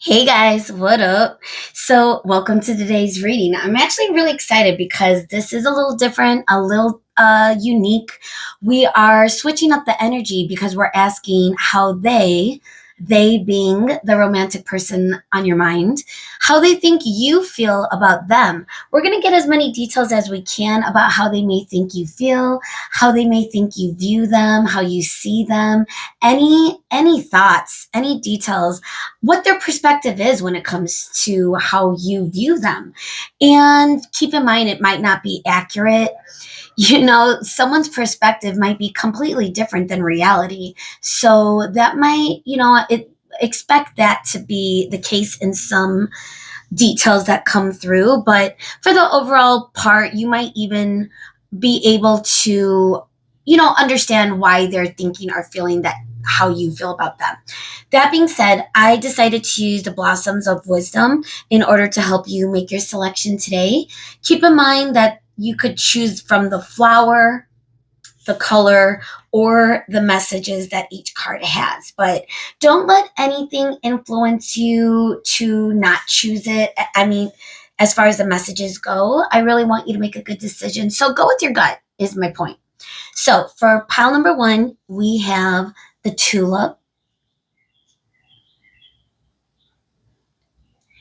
Hey guys, what up? So, welcome to today's reading. I'm actually really excited because this is a little different, a little unique. We are switching up the energy because we're asking how they being the romantic person on your mind, how they think you feel about them. We're going to get as many details as we can about how they may think you feel, how they may think you view them, how you see them, any thoughts, any details, what their perspective is when it comes to how you view them. And keep in mind, it might not be accurate. Someone's perspective might be completely different than reality. So that might, expect that to be the case in some details that come through. But for the overall part, you might even be able to, understand why they're thinking or feeling that how you feel about them. That being said, I decided to use the Blossoms of Wisdom in order to help you make your selection today. Keep in mind that you could choose from the flower, the color, or the messages that each card has. But don't let anything influence you to not choose it. I mean, as far as the messages go, I really want you to make a good decision. So go with your gut, is my point. So for pile number one, we have the tulip.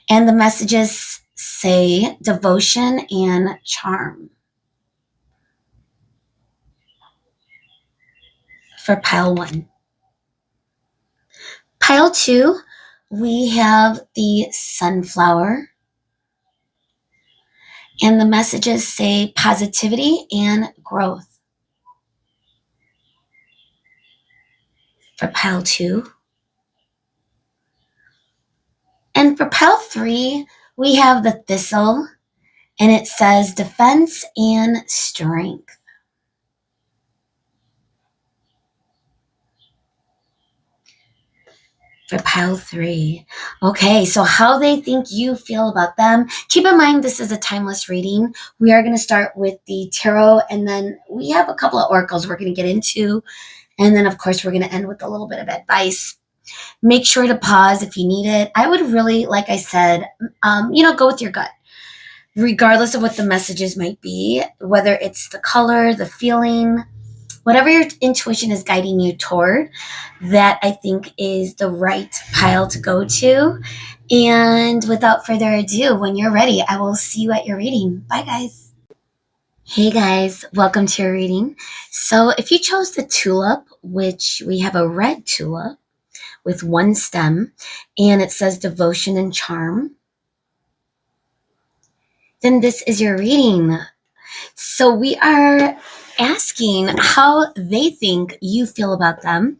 And the messages say devotion and charm. For pile one. Pile two, we have the sunflower. And the messages say positivity and growth. For pile two. And for pile three, we have the thistle. And it says defense and strength. For pile three. Okay, so how they think you feel about them. Keep in mind, this is a timeless reading. We are going to start with the tarot, and then we have a couple of oracles we're going to get into. And then, of course, we're going to end with a little bit of advice. Make sure to pause if you need it. I would really, like I said, go with your gut. Regardless of what the messages might be, whether it's the color, the feeling, whatever your intuition is guiding you toward, that I think is the right pile to go to. And without further ado, when you're ready, I will see you at your reading. Bye, guys. Hey, guys. Welcome to your reading. So if you chose the tulip, which we have a red tulip with one stem, and it says devotion and charm, then this is your reading. So we are asking how they think you feel about them.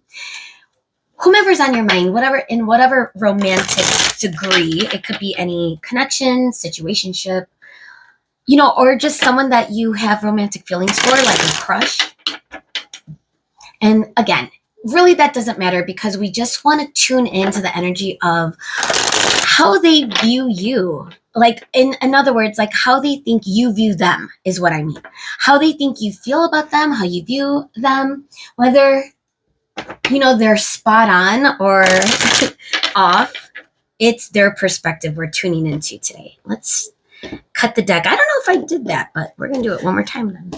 Whomever's on your mind, in whatever romantic degree, it could be any connection, situationship, or just someone that you have romantic feelings for, like a crush. And again, really that doesn't matter because we just want to tune into the energy of how they view you. Like, in other words, like how they think you view them is what I mean. How they think you feel about them, how you view them, whether, they're spot on or off. It's their perspective we're tuning into today. Let's cut the deck. I don't know if I did that, but we're going to do it one more time then.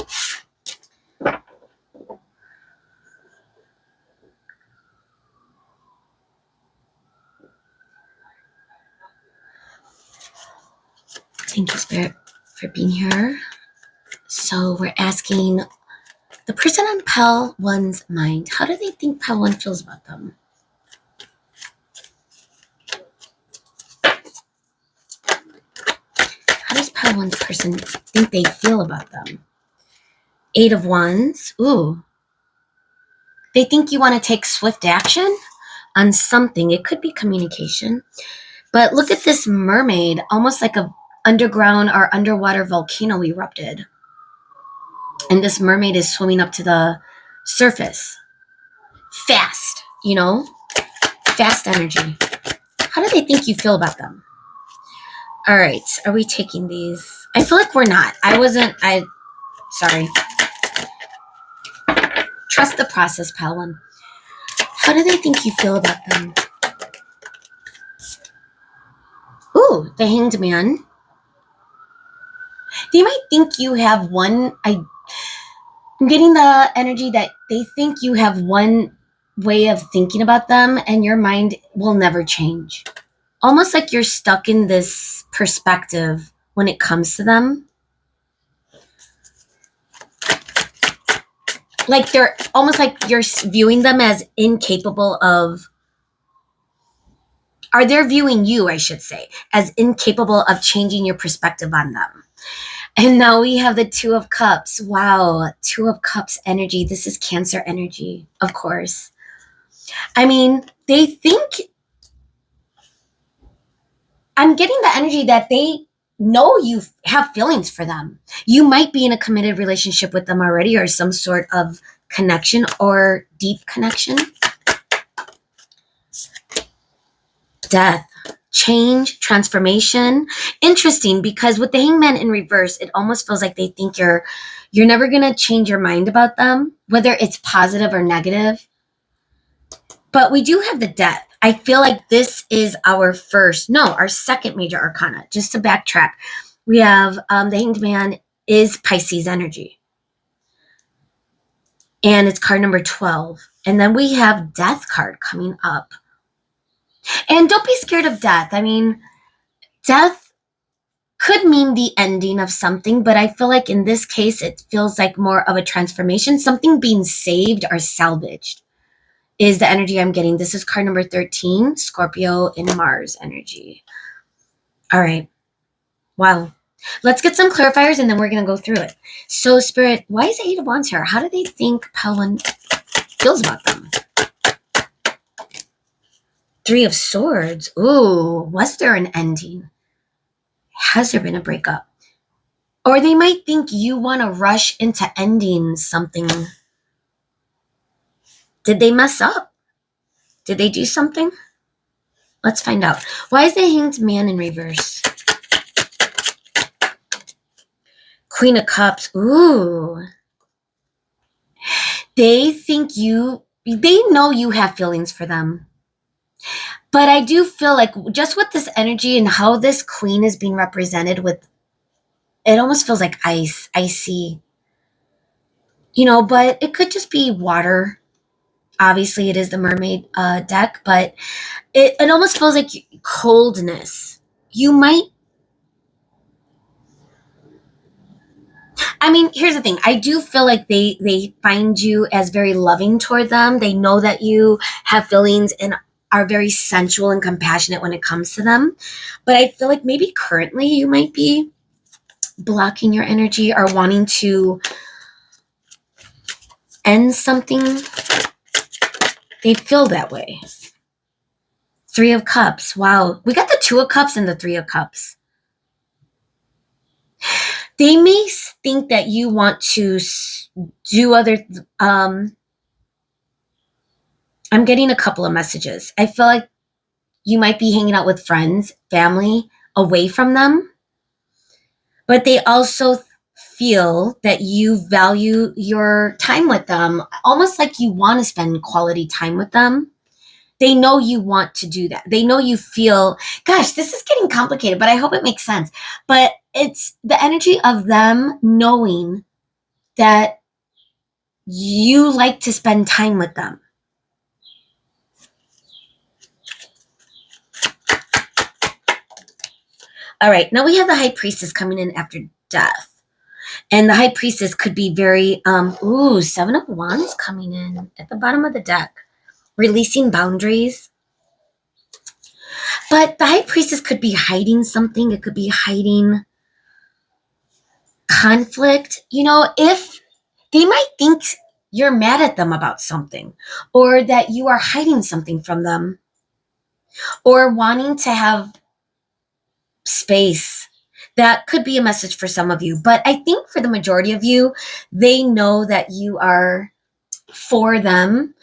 Thank you, Spirit, for being here. So we're asking the person on pile one's mind, how do they think pile one feels about them? How does pile one's person think they feel about them? 8 of Wands. Ooh. They think you want to take swift action on something. It could be communication. But look at this mermaid, almost like a underground or underwater volcano erupted. And this mermaid is swimming up to the surface. Fast, fast energy. How do they think you feel about them? All right, are we taking these? I feel like we're not. Sorry. Trust the process, pal one. How do they think you feel about them? Ooh, the Hanged Man. They might think you have I'm getting the energy that they think you have one way of thinking about them and your mind will never change. Almost like you're stuck in this perspective when it comes to them. Like they're almost like you're viewing them as incapable of, or they're viewing you, I should say, as incapable of changing your perspective on them. And now we have the Two of Cups. Wow, Two of Cups energy. This is Cancer energy, of course. I mean, they think, I'm getting the energy that they know you have feelings for them. You might be in a committed relationship with them already, or some sort of connection or deep connection. Death, change, transformation. Interesting, because with the Hangman in reverse, it almost feels like they think you're never going to change your mind about them, whether it's positive or negative. But we do have the Death. I feel like this is our second major arcana. Just to backtrack, we have the Hanged Man is Pisces energy. And it's card number 12. And then we have Death card coming up. And don't be scared of death. I mean, death could mean the ending of something, but I feel like in this case, it feels like more of a transformation, something being saved or salvaged is the energy I'm getting. This is card number 13, Scorpio and Mars energy. All right. Wow. Let's get some clarifiers and then we're going to go through it. So, Spirit, why is the Eight of Wands here? How do they think Pelwin feels about them? Three of Swords. Ooh, was there an ending? Has there been a breakup? Or they might think you want to rush into ending something. Did they mess up? Did they do something? Let's find out. Why is the Hanged Man in reverse? Queen of Cups. Ooh. They know you have feelings for them. But I do feel like just with this energy and how this queen is being represented with, it almost feels like icy. But it could just be water. Obviously, it is the Mermaid deck, but it almost feels like coldness. You might, I mean, here's the thing. I do feel like they find you as very loving toward them. They know that you have feelings and are very sensual and compassionate when it comes to them. But I feel like maybe currently you might be blocking your energy or wanting to end something. They feel that way. Three of Cups. Wow. We got the Two of Cups and the Three of Cups. They may think that you want to do other, I'm getting a couple of messages. I feel like you might be hanging out with friends, family, away from them. But they also feel that you value your time with them, almost like you want to spend quality time with them. They know you want to do that. They know you feel, gosh, this is getting complicated, but I hope it makes sense. But it's the energy of them knowing that you like to spend time with them. All right, now we have the High Priestess coming in after death. And the High Priestess could be very, Seven of Wands coming in at the bottom of the deck. Releasing boundaries. But the High Priestess could be hiding something. It could be hiding conflict. If they might think you're mad at them about something, or that you are hiding something from them, or wanting to have space. That could be a message for some of you. But I think for the majority of you, they know that you are for them.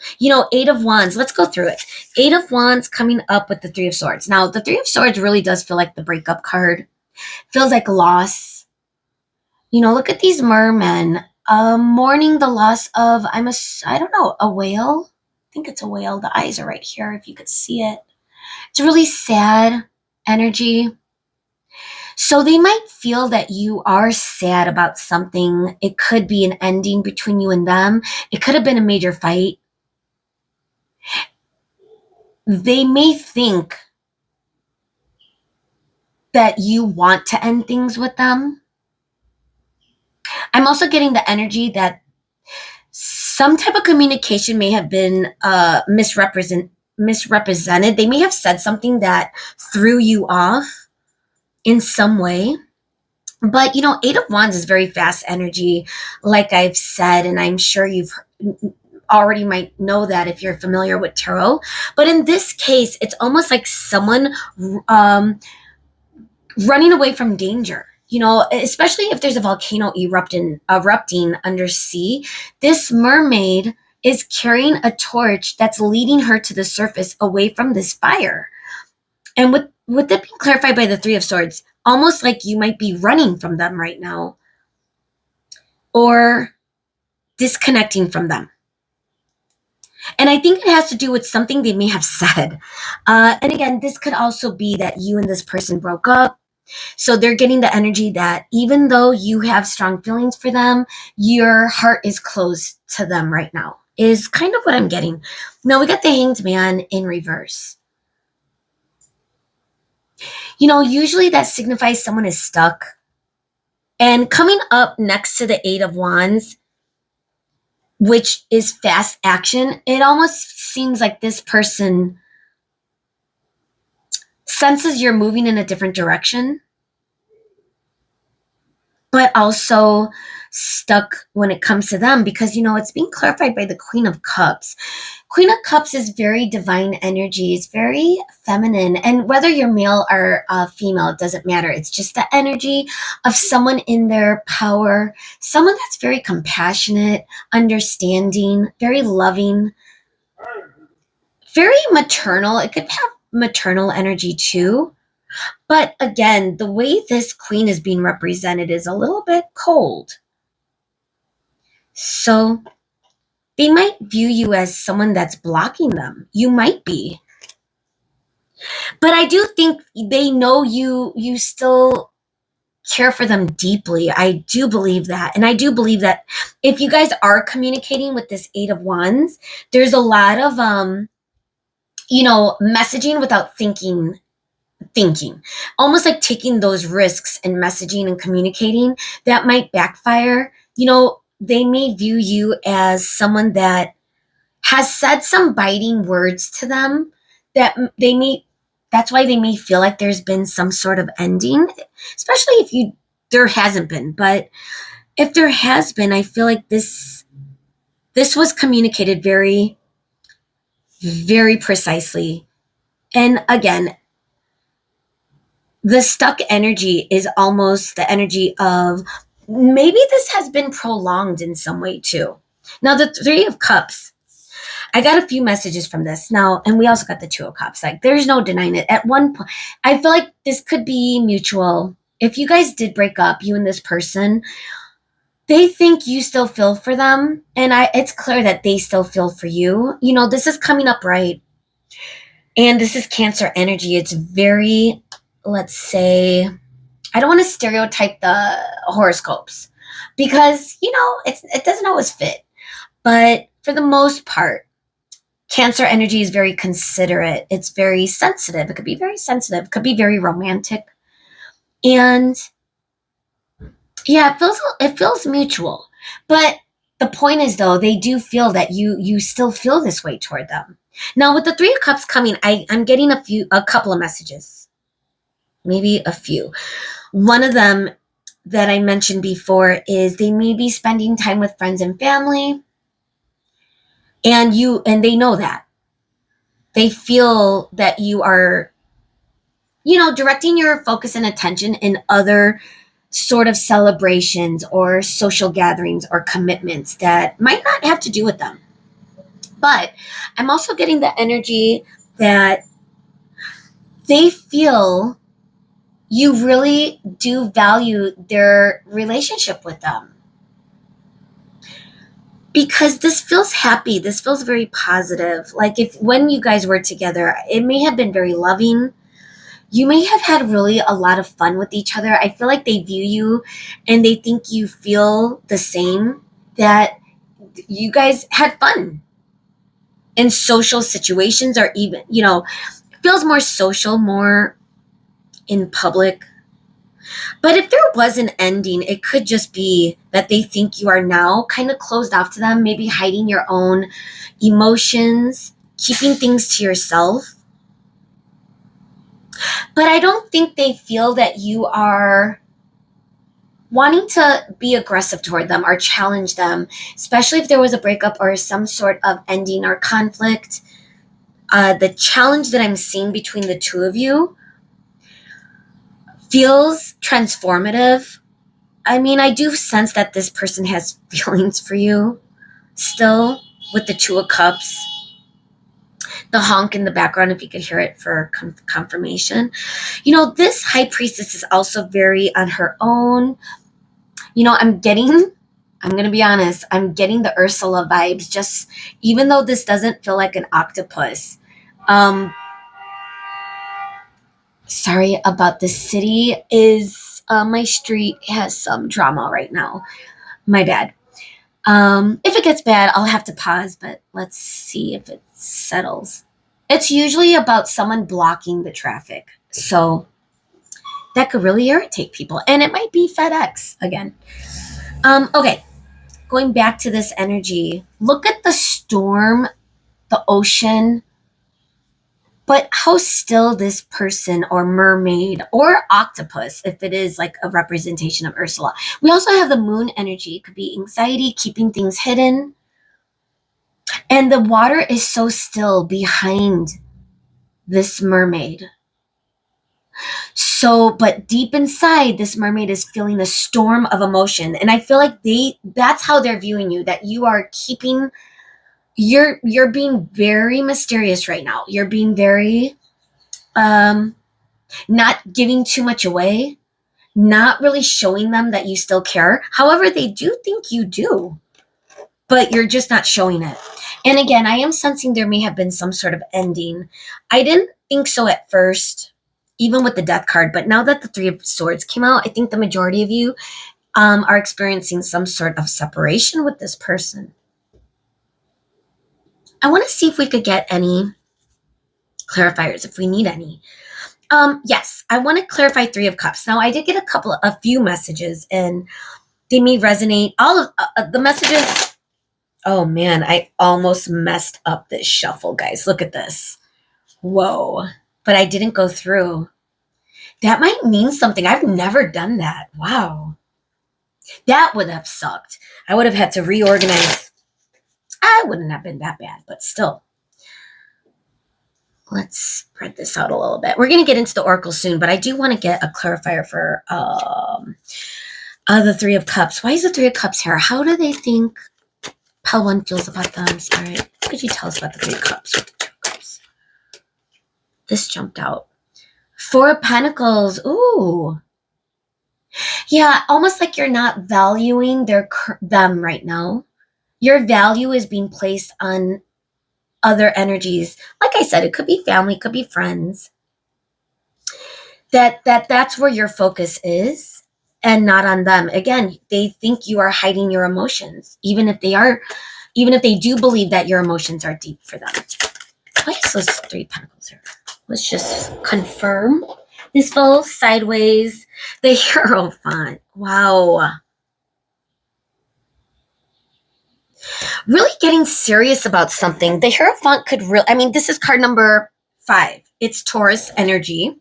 Eight of Wands. Let's go through it. Eight of Wands coming up with the Three of Swords. Now, the Three of Swords really does feel like the breakup card. Feels like loss. Look at these mermen. Mourning the loss of, a whale. I think it's a whale. The eyes are right here if you could see it. It's really sad energy. So they might feel that you are sad about something. It could be an ending between you and them. It could have been a major fight. They may think that you want to end things with them. I'm also getting the energy that some type of communication may have been misrepresented. They may have said something that threw you off in some way. But Eight of Wands is very fast energy, like I've said, and I'm sure you've already might know that if you're familiar with tarot. But in this case, it's almost like someone running away from danger. Especially if there's a volcano erupting under sea. This mermaid is carrying a torch that's leading her to the surface away from this fire. And with that being clarified by the Three of Swords, almost like you might be running from them right now or disconnecting from them. And I think it has to do with something they may have said. And again, this could also be that you and this person broke up. So they're getting the energy that even though you have strong feelings for them, your heart is closed to them right now, is kind of what I'm getting. Now we got the Hanged Man in reverse. Usually that signifies someone is stuck. And coming up next to the Eight of Wands, which is fast action, it almost seems like this person senses you're moving in a different direction, but also stuck when it comes to them because, it's being clarified by the Queen of Cups. Queen of Cups is very divine energy. It's very feminine. And whether you're male or female, it doesn't matter. It's just the energy of someone in their power, someone that's very compassionate, understanding, very loving, very maternal. It could have maternal energy too. But again, the way this queen is being represented is a little bit cold. So they might view you as someone that's blocking them. You might be. But I do think they know you still care for them deeply. I do believe that. And I do believe that if you guys are communicating with this Eight of Wands, there's a lot of messaging without thinking, almost like taking those risks and messaging and communicating that might backfire. They may view you as someone that has said some biting words to them that that's why they may feel like there's been some sort of ending, especially if there hasn't been. But if there has been, I feel like this was communicated very, very precisely. And again, the stuck energy is almost the energy of maybe this has been prolonged in some way too. Now, the Three of Cups, I got a few messages from this now, and we also got the Two of Cups. Like, there's no denying it. At one point, I feel like this could be mutual. If you guys did break up, you and this person, they think you still feel for them, and it's clear that they still feel for you. This is coming up right, and this is Cancer energy. It's very, let's say, I don't want to stereotype the horoscopes because, it doesn't always fit. But for the most part, Cancer energy is very considerate. It's very sensitive. It could be very sensitive. It could be very romantic. And yeah, it feels mutual. But the point is, though, they do feel that you still feel this way toward them. Now, with the Three of Cups coming, I'm getting a couple of messages, maybe a few. One of them that I mentioned before is they may be spending time with friends and family, and they know that. They feel that you are, directing your focus and attention in other sort of celebrations or social gatherings or commitments that might not have to do with them. But I'm also getting the energy that they feel you really do value their relationship with them. Because this feels happy. This feels very positive. Like when you guys were together, it may have been very loving. you may have had really a lot of fun with each other. I feel like they view you and they think you feel the same, that you guys had fun in social situations, or even, feels more social, more in public. But if there was an ending, it could just be that they think you are now kind of closed off to them, maybe hiding your own emotions, keeping things to yourself. But I don't think they feel that you are wanting to be aggressive toward them or challenge them, especially if there was a breakup or some sort of ending or conflict. The challenge that I'm seeing between the two of you feels transformative. I mean, I do sense that this person has feelings for you still, with the Two of Cups. The honk in the background, if you could hear it for confirmation. This High Priestess is also very on her own. I'm going to be honest, I'm getting the Ursula vibes, just even though this doesn't feel like an octopus. Um, Sorry about the city. My street has some drama right now. My bad. If it gets bad, I'll have to pause, but let's see if it settles. It's usually about someone blocking the traffic. So that could really irritate people. And it might be FedEx again. Okay. Going back to this energy, look at the storm, the ocean, but how still this person or mermaid or octopus, if it is like a representation of Ursula. We also have the moon energy. It could be anxiety, keeping things hidden. And the water is so still behind this mermaid. So, but deep inside, this mermaid is feeling a storm of emotion. And I feel like that's how they're viewing you, that you are keeping, you're being very mysterious right now. You're being very, not giving too much away, not really showing them that you still care. However, they do think you do, but you're just not showing it. And again, I am sensing there may have been some sort of ending. I didn't think so at first, even with the Death card, but now that the Three of Swords came out, I think the majority of you are experiencing some sort of separation with this person. I want to see if we could get any clarifiers, if we need any. Yes, I want to clarify Three of Cups. Now, I did get a few messages, and they may resonate. All of the messages. Oh man, I almost messed up this shuffle, guys. Look at this. Whoa. But I didn't go through. That might mean something. I've never done that. Wow. That would have sucked. I would have had to reorganize. I wouldn't have been that bad, but still. Let's spread this out a little bit. We're going to get into the Oracle soon, but I do want to get a clarifier for the Three of Cups. Why is the Three of Cups here? How do they think how one feels about them? Spirit, what could you tell us about the Three of Cups with the Two of Cups? This jumped out. Four of Pentacles. Ooh. Yeah, almost like you're not valuing them right now. Your value is being placed on other energies. Like I said, it could be family, it could be friends. That's where your focus is, and not on them. Again, they think you are hiding your emotions, even if they do believe that your emotions are deep for them. Why is those Three Pentacles here? Let's just confirm. This falls sideways. The Hierophant. Wow. Really getting serious about something. The Hierophant could this is card number 5. It's Taurus energy.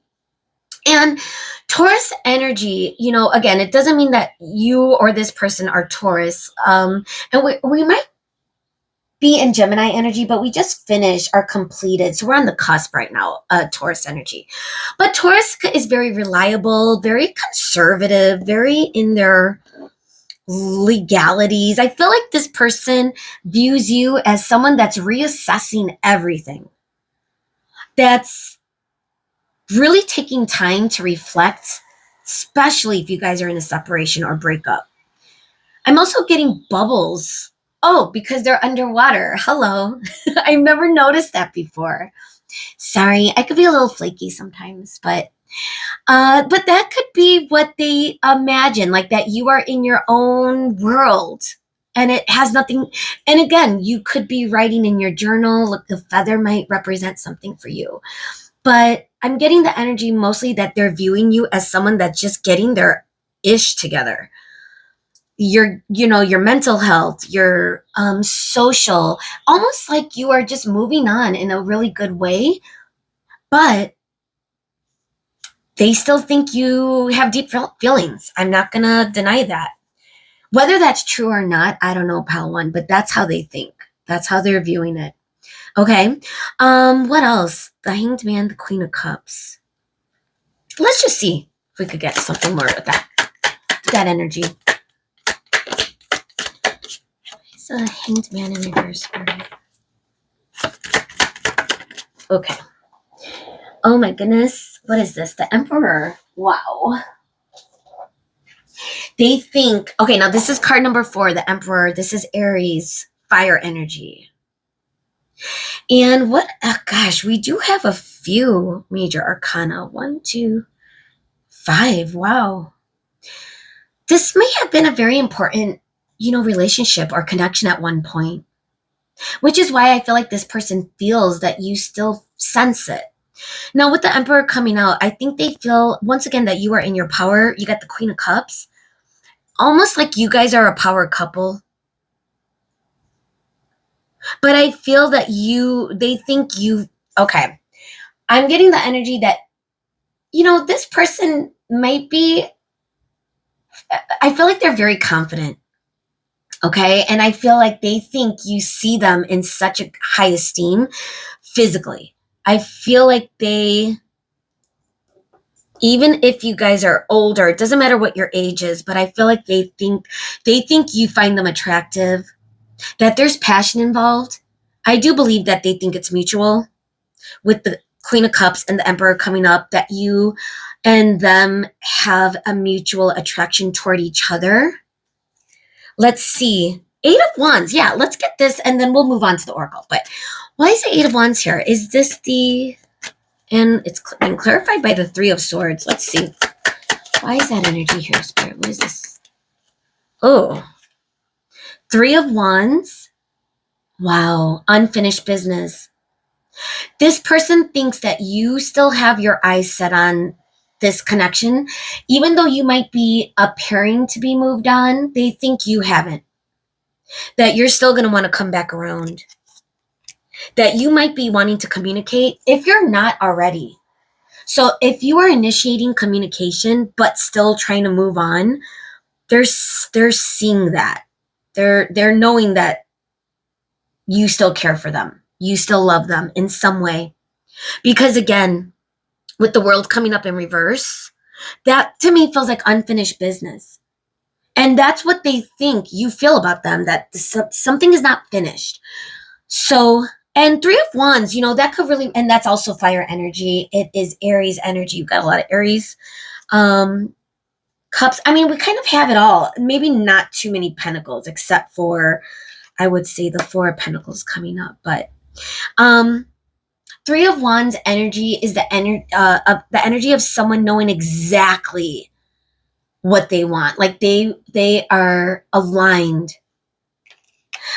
And Taurus energy, again, it doesn't mean that you or this person are Taurus. And we might be in Gemini energy, but we just finished or completed. So we're on the cusp right now, Taurus energy. But Taurus is very reliable, very conservative, very in their legalities. I feel like this person views you as someone that's reassessing everything. That's really taking time to reflect, especially if you guys are in a separation or breakup. I'm also getting bubbles. Oh, because they're underwater. Hello. I've never noticed that before. Sorry, I could be a little flaky sometimes, but But that could be what they imagine, like that you are in your own world and it has nothing. And again, you could be writing in your journal. Look, the feather might represent something for you. But I'm getting the energy mostly that they're viewing you as someone that's just getting their ish together. Your mental health, your social, almost like you are just moving on in a really good way, but they still think you have deep feelings. I'm not going to deny that. Whether that's true or not, I don't know, pal one, but that's how they think. That's how they're viewing it. Okay. What else? The Hanged Man, the Queen of Cups. Let's just see if we could get something more of that energy. It's a Hanged Man in reverse. Okay. Oh my goodness. What is this? The Emperor. Wow. They think, okay, now this is card number 4, the Emperor. This is Aries, fire energy. And gosh, we do have a few major arcana. 1, 2, 5. Wow. This may have been a very important, relationship or connection at one point, which is why I feel like this person feels that you still sense it. Now, with the Emperor coming out, I think they feel, once again, that you are in your power. You got the Queen of Cups. Almost like you guys are a power couple. But I feel that they think okay. I'm getting the energy that, this person might be, I feel like they're very confident. Okay. And I feel like they think you see them in such a high esteem physically. I feel like even if you guys are older, it doesn't matter what your age is, but I feel like they think you find them attractive, that there's passion involved. I do believe that they think it's mutual with the Queen of Cups and the Emperor coming up, that you and them have a mutual attraction toward each other. Let's see. 8 of Wands. Yeah, let's get this and then we'll move on to the Oracle. But why is the 8 of Wands here? Is this and it's being clarified by the 3 of Swords. Let's see. Why is that energy here, Spirit? What is this? Oh, 3 of Wands. Wow. Unfinished business. This person thinks that you still have your eyes set on this connection. Even though you might be appearing to be moved on, they think you haven't. That you're still going to want to come back around. That you might be wanting to communicate if you're not already. So if you are initiating communication but still trying to move on, they're seeing that. They're knowing that you still care for them. You still love them in some way. Because again, with the World coming up in reverse, that to me feels like unfinished business. And that's what they think you feel about them, that something is not finished. So, and 3 of Wands, that could really, and that's also fire energy. It is Aries energy. You've got a lot of Aries. Cups. I mean, we kind of have it all. Maybe not too many pentacles, except for, I would say, the 4 of Pentacles coming up. But 3 of Wands energy is the energy of someone knowing exactly what they want. Like they are aligned.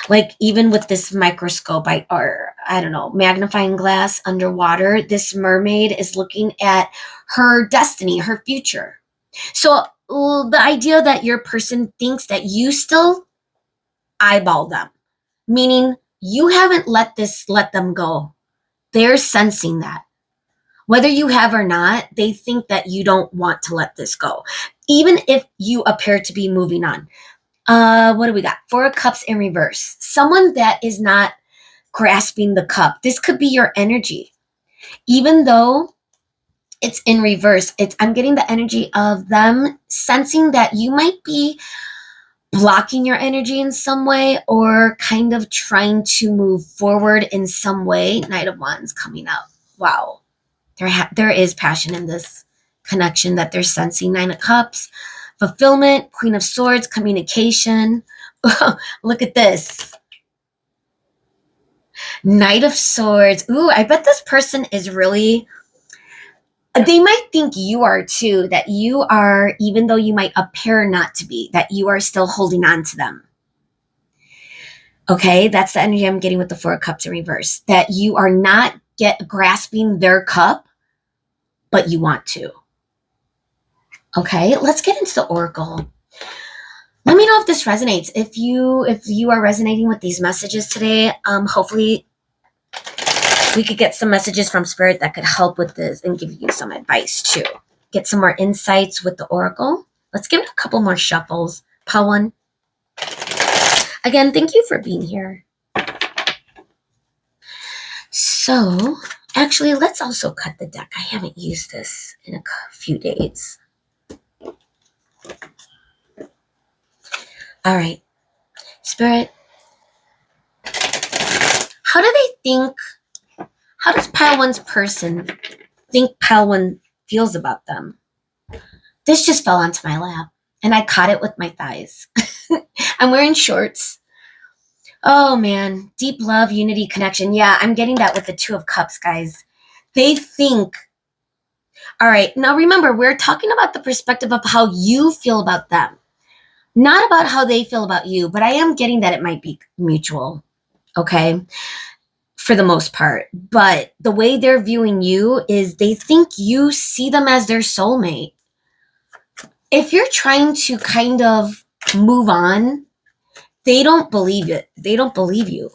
Like even with this microscope, or I don't know, magnifying glass underwater, this mermaid is looking at her destiny, her future. So the idea that your person thinks that you still eyeball them, meaning you haven't let them go. They're sensing that. Whether you have or not, they think that you don't want to let this go. Even if you appear to be moving on. What do we got? 4 of Cups in reverse. Someone that is not grasping the cup. This could be your energy. Even though it's in reverse, I'm getting the energy of them sensing that you might be blocking your energy in some way or kind of trying to move forward in some way. Knight of Wands coming up. Wow. There is passion in this connection that they're sensing. 9 of Cups, fulfillment, Queen of Swords, communication. Look at this. Knight of Swords. Ooh, I bet this person is really, They might think you are too, that you are, even though you might appear not to be, that you are still holding on to them. Okay, that's the energy I'm getting with the Four of Cups in reverse, that you are not grasping their cup, but you want to. Okay, let's get into the oracle. Let me know if this resonates. If you are resonating with these messages today, hopefully we could get some messages from Spirit that could help with this and give you some advice too. Get some more insights with the oracle. Let's give it a couple more shuffles. Pile one. Again, thank you for being here. So, actually, let's also cut the deck. I haven't used this in a few days. All right. Spirit, how does pile one's person think pile one feels about them? This just fell onto my lap and I caught it with my thighs. I'm wearing shorts. Oh man, deep love, unity, connection. Yeah, I'm getting that with the Two of Cups, guys. They think, all right, now remember, we're talking about the perspective of how you feel about them, not about how they feel about you, but I am getting that it might be mutual, okay, for the most part. But the way they're viewing you is they think you see them as their soulmate. If you're trying to kind of move on, they don't believe it. They don't believe you.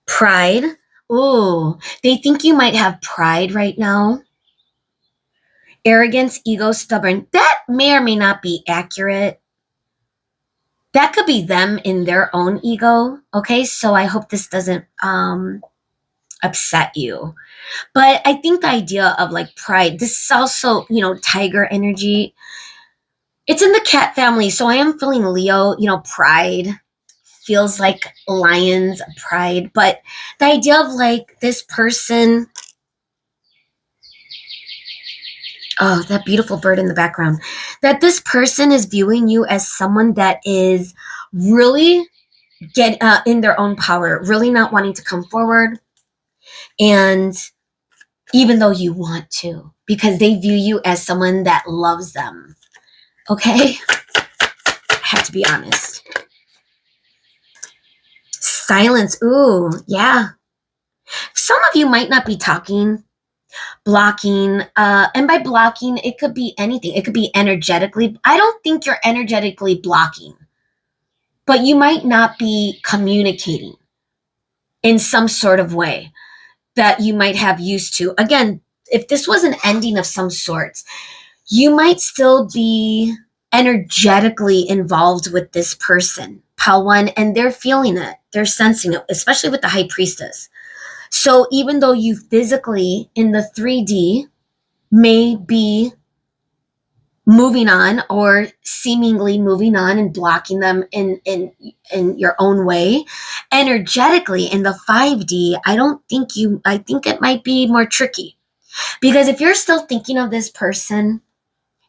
Pride. Ooh, they think you might have pride right now. Arrogance, ego, stubborn. That may or may not be accurate. That could be them in their own ego. Okay, so I hope this doesn't upset you. But I think the idea of like pride, this is also, tiger energy. It's in the cat family, so I am feeling Leo, pride feels like lions, pride. But the idea of like this person, oh, that beautiful bird in the background, that this person is viewing you as someone that is really in their own power, really not wanting to come forward. And even though you want to, because they view you as someone that loves them. Okay? I have to be honest. Silence. Ooh, yeah. Some of you might not be talking, blocking. And by blocking, it could be anything. It could be energetically. I don't think you're energetically blocking, but you might not be communicating in some sort of way that you might have used to. Again, if this was an ending of some sort, you might still be energetically involved with this person, pile one, and they're feeling it. They're sensing it, especially with the High Priestess. So even though you physically in the 3D may be moving on or seemingly moving on and blocking them in your own way, energetically in the 5D, I think it might be more tricky. Because if you're still thinking of this person,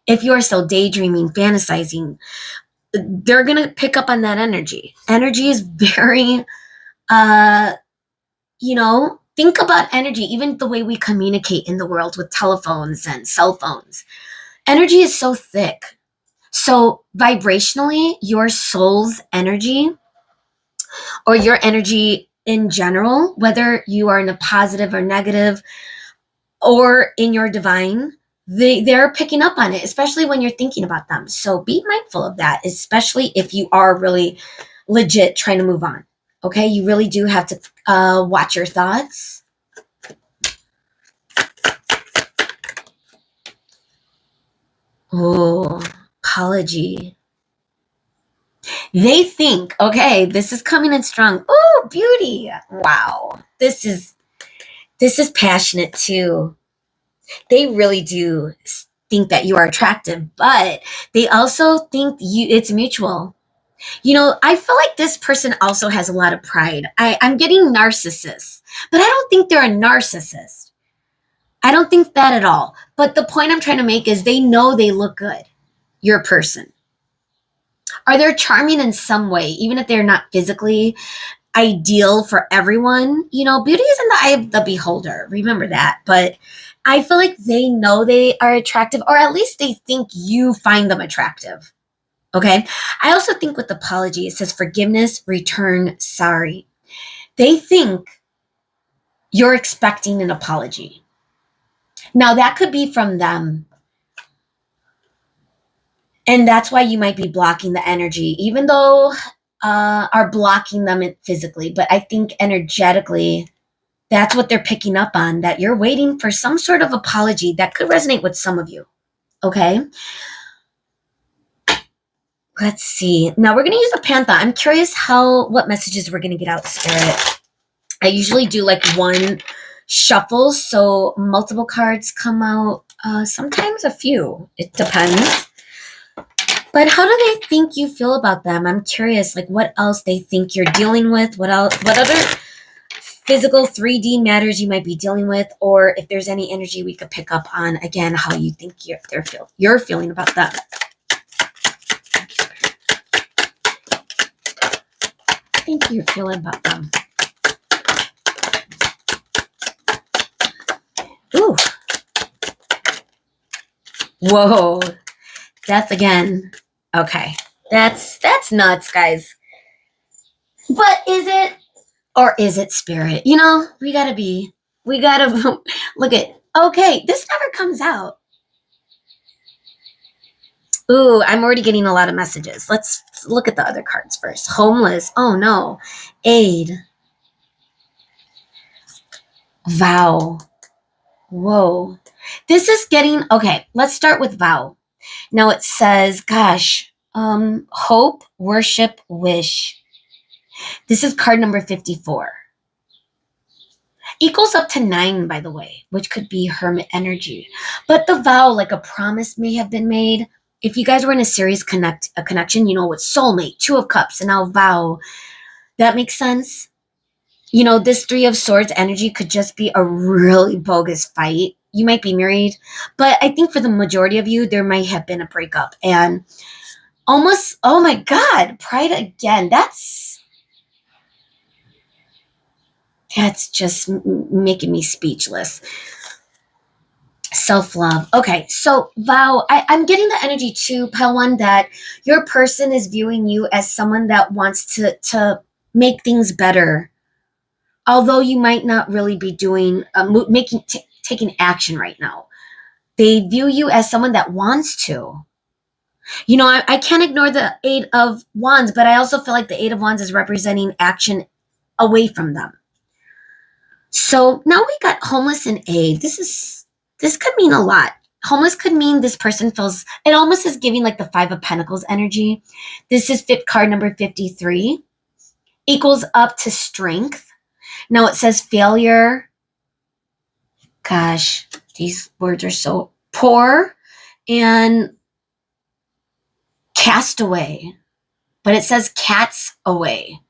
if you are still daydreaming, fantasizing, they're going to pick up on that energy. Energy is very, think about energy, even the way we communicate in the world with telephones and cell phones. Energy is so thick. So vibrationally, your soul's energy or your energy in general, whether you are in a positive or negative or in your divine, they're picking up on it, especially when you're thinking about them. So be mindful of that, especially if you are really legit trying to move on. Okay, you really do have to watch your thoughts. Oh, apology. They think, okay, this is coming in strong. Oh, beauty. Wow. This is passionate too. They really do think that you are attractive, but they also think it's mutual. I feel like this person also has a lot of pride. I'm getting narcissists, but I don't think they're a narcissist. I don't think that at all. But the point I'm trying to make is they know they look good, your person. Are they charming in some way, even if they're not physically? ideal for everyone. You know, beauty is in the eye of the beholder. Remember that. But I feel like they know they are attractive, or at least they think you find them attractive. Okay. I also think with apology, it says forgiveness, return, sorry. They think you're expecting an apology. Now, that could be from them. And that's why you might be blocking the energy, even though are blocking them physically. But I think energetically, that's what they're picking up on, that you're waiting for some sort of apology that could resonate with some of you. Okay. Let's see. Now we're going to use the Pantha. I'm curious what messages we're going to get out, Spirit. I usually do like one shuffle, so multiple cards come out, sometimes a few. It depends. But how do they think you feel about them? I'm curious, like what else they think you're dealing with, what other physical 3D matters you might be dealing with, or if there's any energy we could pick up on, again, how you think you're feeling about them. I think you're feeling about them. Ooh. Whoa. Death again. Okay. That's nuts, guys. But is it, or is it spirit? You know, we gotta look at, okay, this never comes out. Ooh, I'm already getting a lot of messages. Let's look at the other cards first. Homeless. Oh no. Aid. Vow. Whoa. This is getting, okay, let's start with vow. Now it says, gosh, hope, worship, wish. This is card number 54. Equals up to 9, by the way, which could be hermit energy. But the vow, like a promise may have been made. If you guys were in a serious connection, you know, with soulmate, 2 of cups, and now vow, that makes sense. You know, this 3 of swords energy could just be a really bogus fight. You might be married, but I think for the majority of you, there might have been a breakup. And almost, oh my God, pride again. That's just making me speechless. Self-love. Okay, so vow, I'm getting the energy too, Pile One, that your person is viewing you as someone that wants to make things better. Although you might not really be doing, taking action right now. They view you as someone that wants to. You know, I can't ignore the 8 of Wands, but I also feel like the 8 of Wands is representing action away from them. So now we got homeless and aid. This could mean a lot. Homeless could mean this person feels, it almost is giving like the 5 of Pentacles energy. This is card number 53. Equals up to strength. Now it says failure. Gosh, these words are so poor. And castaway. But it says cats away.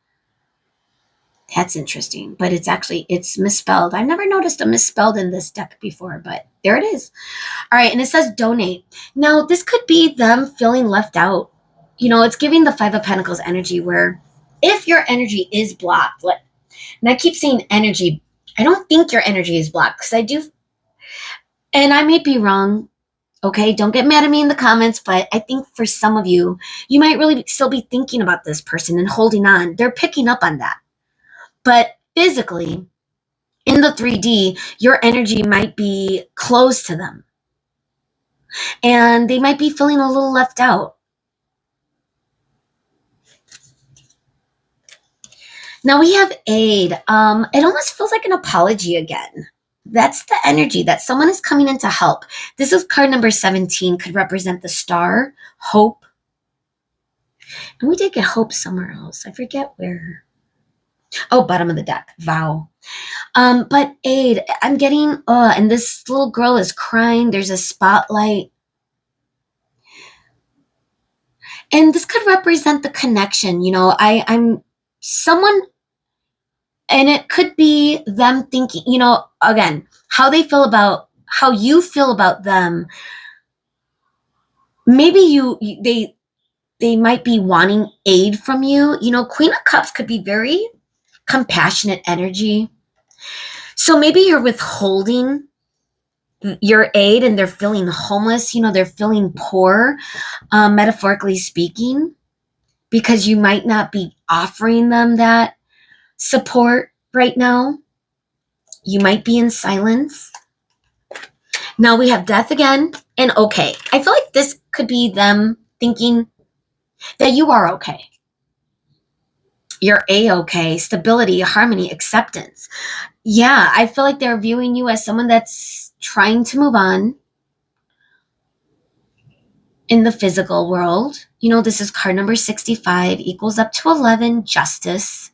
That's interesting, but it's misspelled. I've never noticed a misspelled in this deck before, but there it is. All right, and it says donate. Now, this could be them feeling left out. You know, it's giving the 5 of Pentacles energy where if your energy is blocked, and I keep saying energy, I don't think your energy is blocked because I do, and I may be wrong. Okay, don't get mad at me in the comments, but I think for some of you, you might really still be thinking about this person and holding on. They're picking up on that. But physically, in the 3D, your energy might be close to them. And they might be feeling a little left out. Now we have aid. It almost feels like an apology again. That's the energy that someone is coming in to help. This is card number 17, could represent the star, hope. And we did get hope somewhere else. I forget where. Oh, bottom of the deck, vow. But aid, I'm getting, and this little girl is crying. There's a spotlight. And this could represent the connection. You know, I'm someone, and it could be them thinking, you know, again, how you feel about them. Maybe they might be wanting aid from you. You know, Queen of Cups could be very compassionate energy. So maybe you're withholding your aid and they're feeling homeless, they're feeling poor, metaphorically speaking, because you might not be offering them that support right now. You might be in silence. Now we have death again and okay. I feel like this could be them thinking that you are okay. You're a-okay, stability, harmony, acceptance. Yeah, I feel like they're viewing you as someone that's trying to move on in the physical world. This is card number 65, equals up to 11, justice.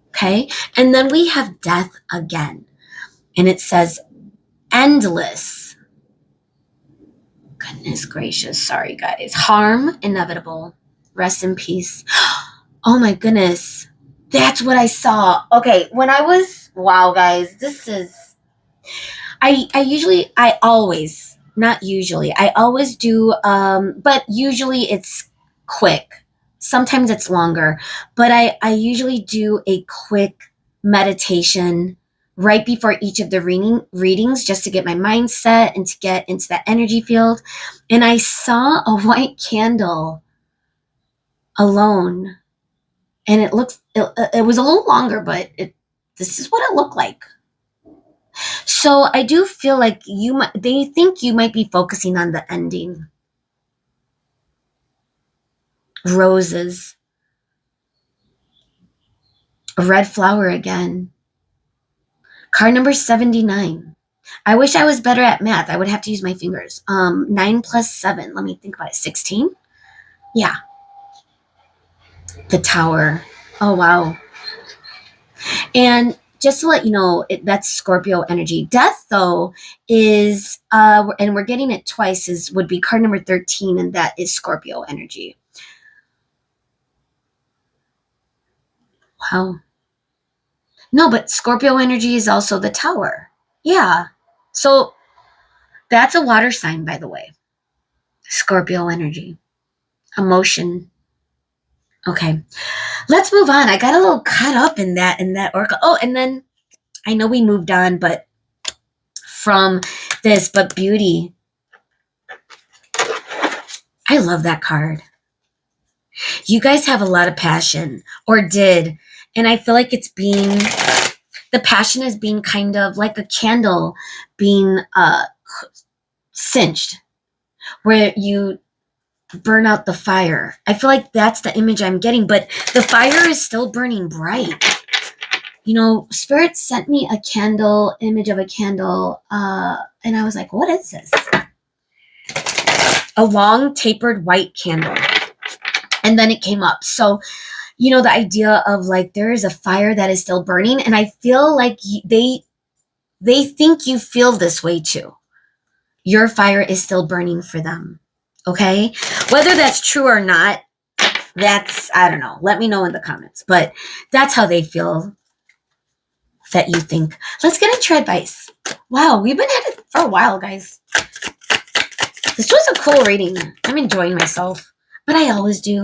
Okay, and then we have death again. And it says endless. Goodness gracious, sorry guys. Harm, inevitable. Rest in peace. Oh my goodness. That's what I saw. Okay, wow guys, this is I always, not usually, I always do, but usually it's quick. Sometimes it's longer, but I usually do a quick meditation right before each of the readings just to get my mindset and to get into that energy field. And I saw a white candle alone, and it was a little longer, but this is what it looked like. So I do feel like they think you might be focusing on the ending. Roses. A red flower again. Card number 79. I wish I was better at math. I would have to use my fingers. 9 plus 7. Let me think about it. 16? Yeah. The tower. Oh, wow. And just to let you know, that's Scorpio energy. Death, though, is, and we're getting it twice, would be card number 13, and that is Scorpio energy. Wow. No, but Scorpio energy is also the tower. Yeah. So that's a water sign, by the way. Scorpio energy. Emotion. Okay. Let's move on. I got a little caught up in that oracle. Oh, and then I know we moved on, but from this, but beauty. I love that card. You guys have a lot of passion, or did. And I feel like the passion is being kind of like a candle being singed, where you burn out the fire. I feel like that's the image I'm getting, but the fire is still burning bright. Spirit sent me a candle, image of a candle, and I was like, what is this? A long tapered white candle. And then it came up. So, the idea of like, there is a fire that is still burning, and I feel like they think you feel this way too. Your fire is still burning for them. Okay? Whether that's true or not, I don't know. Let me know in the comments. But that's how they feel that you think. Let's get into your advice. Wow, we've been at it for a while, guys. This was a cool reading. I'm enjoying myself. But I always do.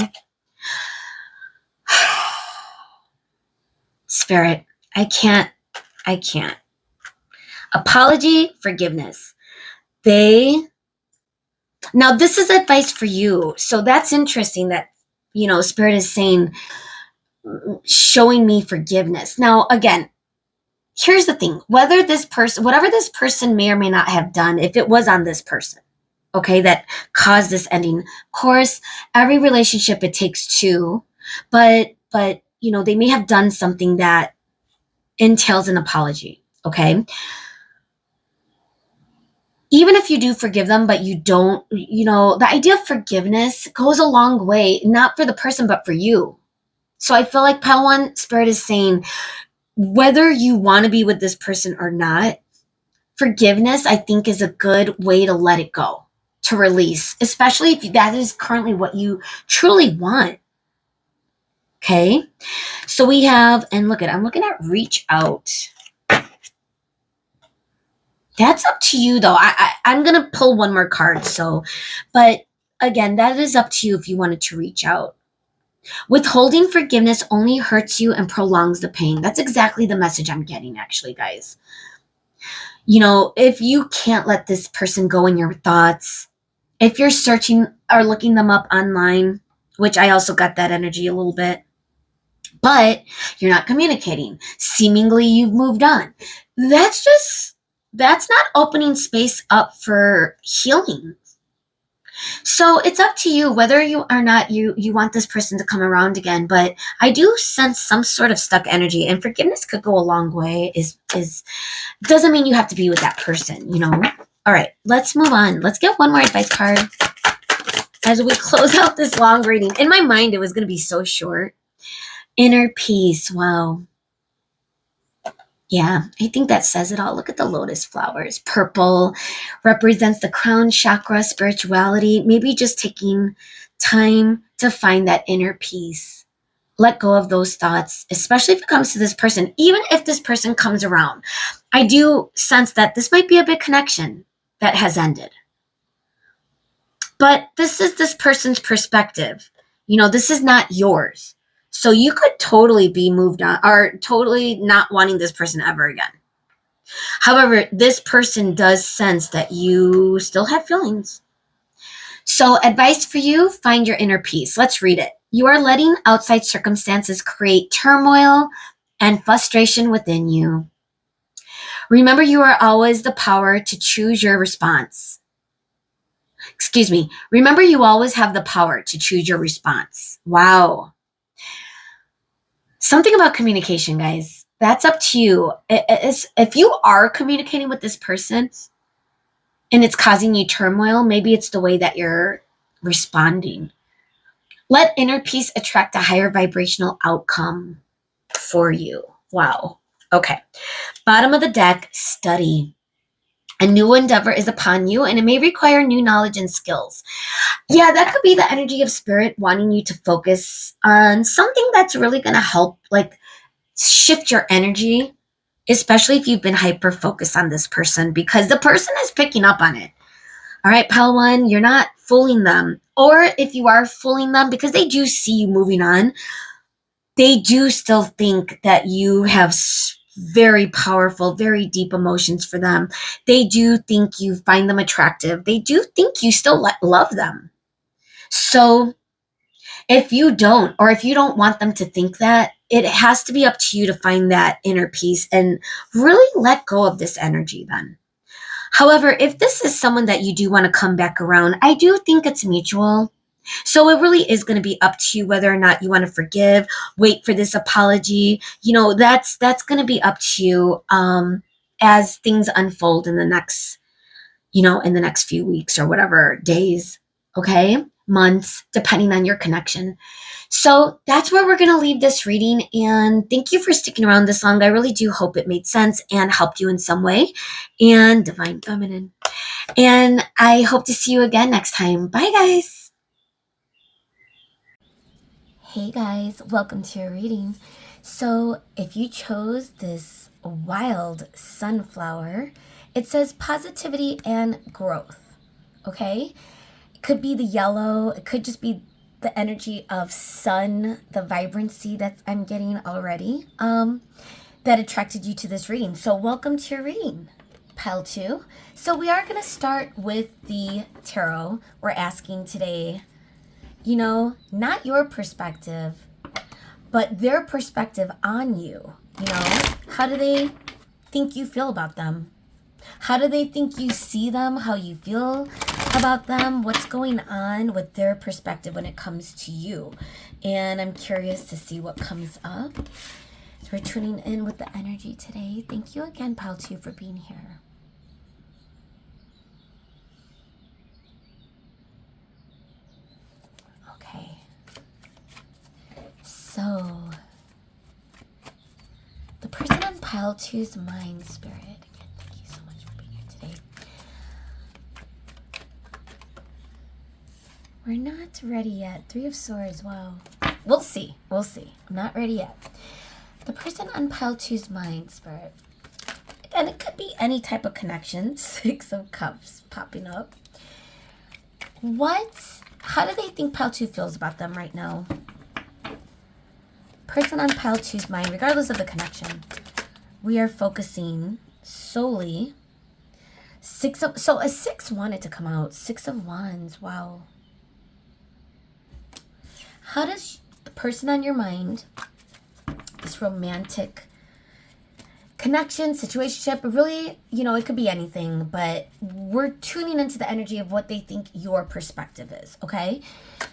Spirit, I can't. Apology, forgiveness. Now this is advice for you. So that's interesting that, Spirit is saying, showing me forgiveness. Now, again, here's the thing. Whatever this person may or may not have done, if it was on this person, okay, that caused this ending. Of course, every relationship, it takes two, but they may have done something that entails an apology, okay? Even if you do forgive them, but you don't, the idea of forgiveness goes a long way, not for the person, but for you. So I feel like Pile One Spirit is saying, whether you want to be with this person or not, forgiveness, I think, is a good way to let it go, to release, especially if that is currently what you truly want. Okay? So we have, and I'm looking at reach out. That's up to you, though. I'm going to pull one more card. But again, that is up to you if you wanted to reach out. Withholding forgiveness only hurts you and prolongs the pain. That's exactly the message I'm getting, actually, guys. If you can't let this person go in your thoughts, if you're searching or looking them up online, which I also got that energy a little bit, but you're not communicating, seemingly you've moved on. That's not opening space up for healing. So it's up to you whether you or not you want this person to come around again. But I do sense some sort of stuck energy, and forgiveness could go a long way. Is doesn't mean you have to be with that person. All right, let's move on. Let's get one more advice card as we close out this long reading. In my mind, it was going to be so short. Inner peace. Wow. Yeah, I think that says it all. Look at the lotus flowers. Purple represents the crown chakra, spirituality, maybe just taking time to find that inner peace. Let go of those thoughts, especially if it comes to this person. Even if this person comes around, I do sense that this might be a big connection that has ended. But this is this person's perspective. This is not yours. So you could totally be moved on or totally not wanting this person ever again. However, this person does sense that you still have feelings. So advice for you, find your inner peace. Let's read it. You are letting outside circumstances create turmoil and frustration within you. Remember, you are always the power to choose your response. Excuse me. Remember, you always have the power to choose your response. Wow. Something about communication, guys. That's up to you. If you are communicating with this person and it's causing you turmoil, maybe it's the way that you're responding. Let inner peace attract a higher vibrational outcome for you. Wow. Okay. Bottom of the deck, study. A new endeavor is upon you, and it may require new knowledge and skills. Yeah, that could be the energy of spirit wanting you to focus on something that's really going to help, like shift your energy, especially if you've been hyper focused on this person, because the person is picking up on it. All right, pile one, you're not fooling them. Or if you are fooling them, because they do see you moving on, they do still think that you have very powerful, very deep emotions for them. They do think you find them attractive. They do think you still love them. So if you don't, or if you don't want them to think that, it has to be up to you to find that inner peace and really let go of this energy then. However, if this is someone that you do want to come back around, I do think it's mutual. So it really is going to be up to you whether or not you want to forgive, wait for this apology. That's going to be up to you as things unfold in the next, in the next few weeks or whatever, days, okay? Months, depending on your connection. So that's where we're going to leave this reading. And thank you for sticking around this long. I really do hope it made sense and helped you in some way. And Divine Feminine. And I hope to see you again next time. Bye, guys. Hey, guys. Welcome to your reading. So if you chose this wild sunflower, it says positivity and growth. Okay? It could be the yellow. It could just be the energy of sun, the vibrancy that I'm getting already, that attracted you to this reading. So welcome to your reading, pile 2. So we are going to start with the tarot. We're asking today, not your perspective, but their perspective on you. How do they think you feel about them? How do they think you see them? How you feel about them? What's going on with their perspective when it comes to you? And I'm curious to see what comes up. So we're tuning in with the energy today. Thank you again, pile 2, for being here. Okay. So the person on pile 2's mind, spirit. Again, thank you so much for being here today. We're not ready yet. 3 of Swords, wow. We'll see. I'm not ready yet. The person on pile 2's mind, spirit. And it could be any type of connection. 6 of Cups popping up. How do they think pile 2 feels about them right now? Person on pile two's mind, regardless of the connection, we are focusing solely. So a 6 wanted to come out. 6 of Wands. Wow. How does the person on your mind, this romantic connection, situationship, really, you know, it could be anything, but we're tuning into the energy of what they think your perspective is, okay?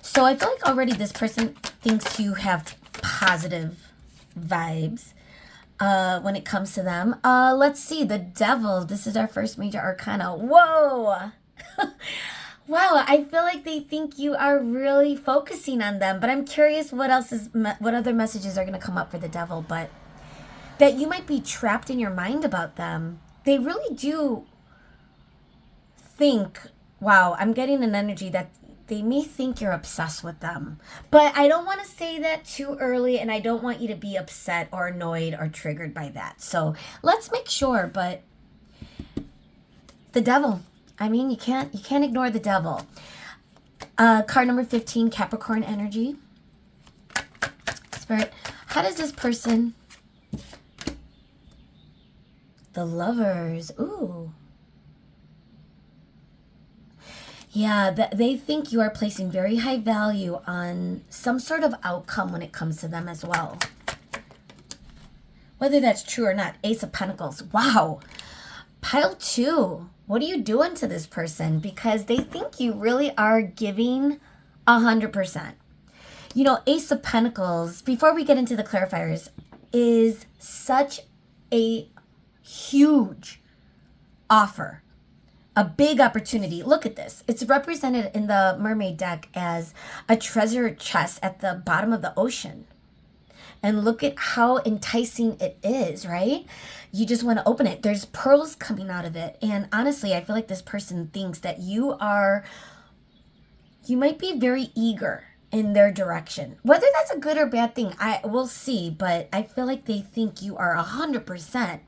So I feel like already this person thinks you have positive vibes when it comes to them. Let's see, the Devil. This is our first major arcana. Whoa! Wow, I feel like they think you are really focusing on them, but I'm curious what other messages are going to come up for the Devil, but that you might be trapped in your mind about them. They really do think, wow, I'm getting an energy that they may think you're obsessed with them. But I don't want to say that too early, and I don't want you to be upset or annoyed or triggered by that. So let's make sure, but the Devil. I mean, you can't ignore the Devil. Card number 15, Capricorn energy. Spirit, how does this person... The Lovers. Ooh. Yeah, they think you are placing very high value on some sort of outcome when it comes to them as well. Whether that's true or not. Ace of Pentacles. Wow. Pile 2. What are you doing to this person? Because they think you really are giving 100%. You know, Ace of Pentacles, before we get into the clarifiers, is such a huge offer. A big opportunity. Look at this. It's represented in the Mermaid deck as a treasure chest at the bottom of the ocean. And look at how enticing it is, right? You just want to open it. There's pearls coming out of it. And honestly, I feel like this person thinks that you might be very eager in their direction. Whether that's a good or bad thing, we'll see. But I feel like they think you are 100%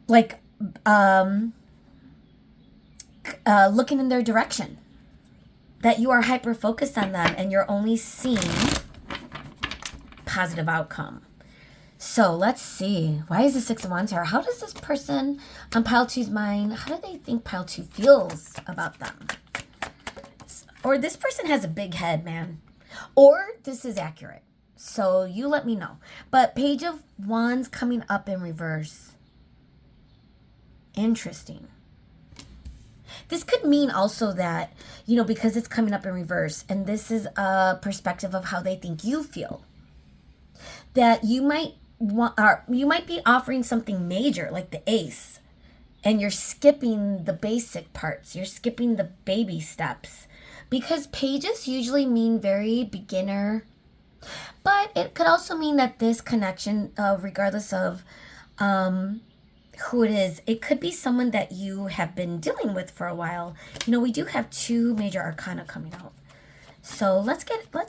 like looking in their direction. That you are hyper focused on them and you're only seeing positive outcome. So let's see. Why is the 6 of Wands here? How does this person on pile 2's mind, how do they think pile 2 feels about them? Or this person has a big head, man. Or this is accurate. So you let me know. But Page of Wands coming up in reverse. Interesting. This could mean also that, you know, because it's coming up in reverse, and this is a perspective of how they think you feel, that you might be offering something major like the Ace, and you're skipping the basic parts. You're skipping the baby steps, because pages usually mean very beginner, but it could also mean that this connection, regardless of who it is, it could be someone that you have been dealing with for a while. You know, we do have 2 major arcana coming out. So let's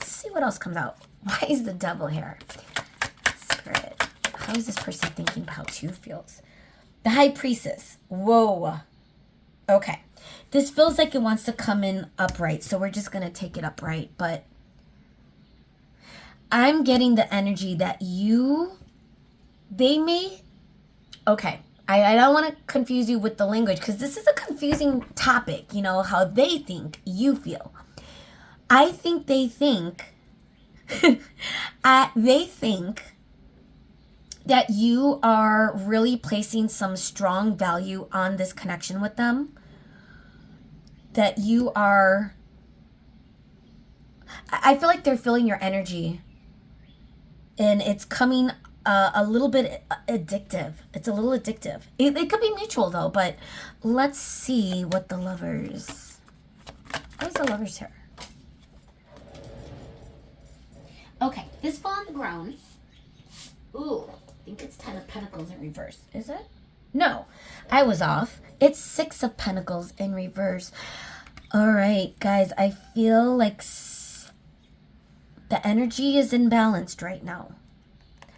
see what else comes out. Why is the Devil here? Spirit, how is this person thinking pile 2 feels? The High Priestess. Whoa. Okay. This feels like it wants to come in upright, so we're just going to take it upright. But I'm getting the energy that they may... Okay. I don't want to confuse you with the language, because this is a confusing topic, you know, how they think you feel. I think they think, they think that you are really placing some strong value on this connection with them. That you are, I feel like they're feeling your energy. And it's coming a little bit addictive. It's a little addictive. It could be mutual though, but let's see what the Lovers... What is the Lovers here? Okay, this fell on the ground. Ooh, I think it's 10 of Pentacles in reverse. Is it? No, I was off. It's 6 of Pentacles in reverse. All right, guys, I feel like the energy is imbalanced right now.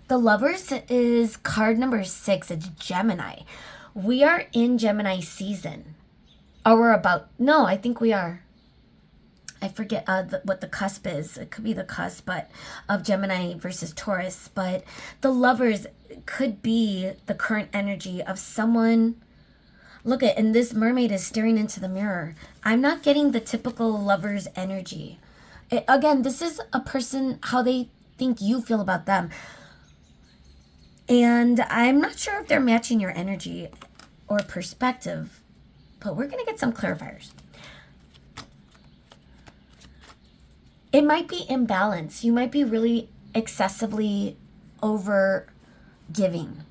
The Lovers is card number 6. It's Gemini. We are in Gemini season. Or we're about... No, I think we are. I forget what the cusp is. It could be the cusp, but of Gemini versus Taurus. But the Lovers could be the current energy of someone. Look at, and this mermaid is staring into the mirror. I'm not getting the typical Lovers energy. Again, this is a person, how they think you feel about them. And I'm not sure if they're matching your energy or perspective, but we're going to get some clarifiers. It might be imbalance. You might be really excessively over giving.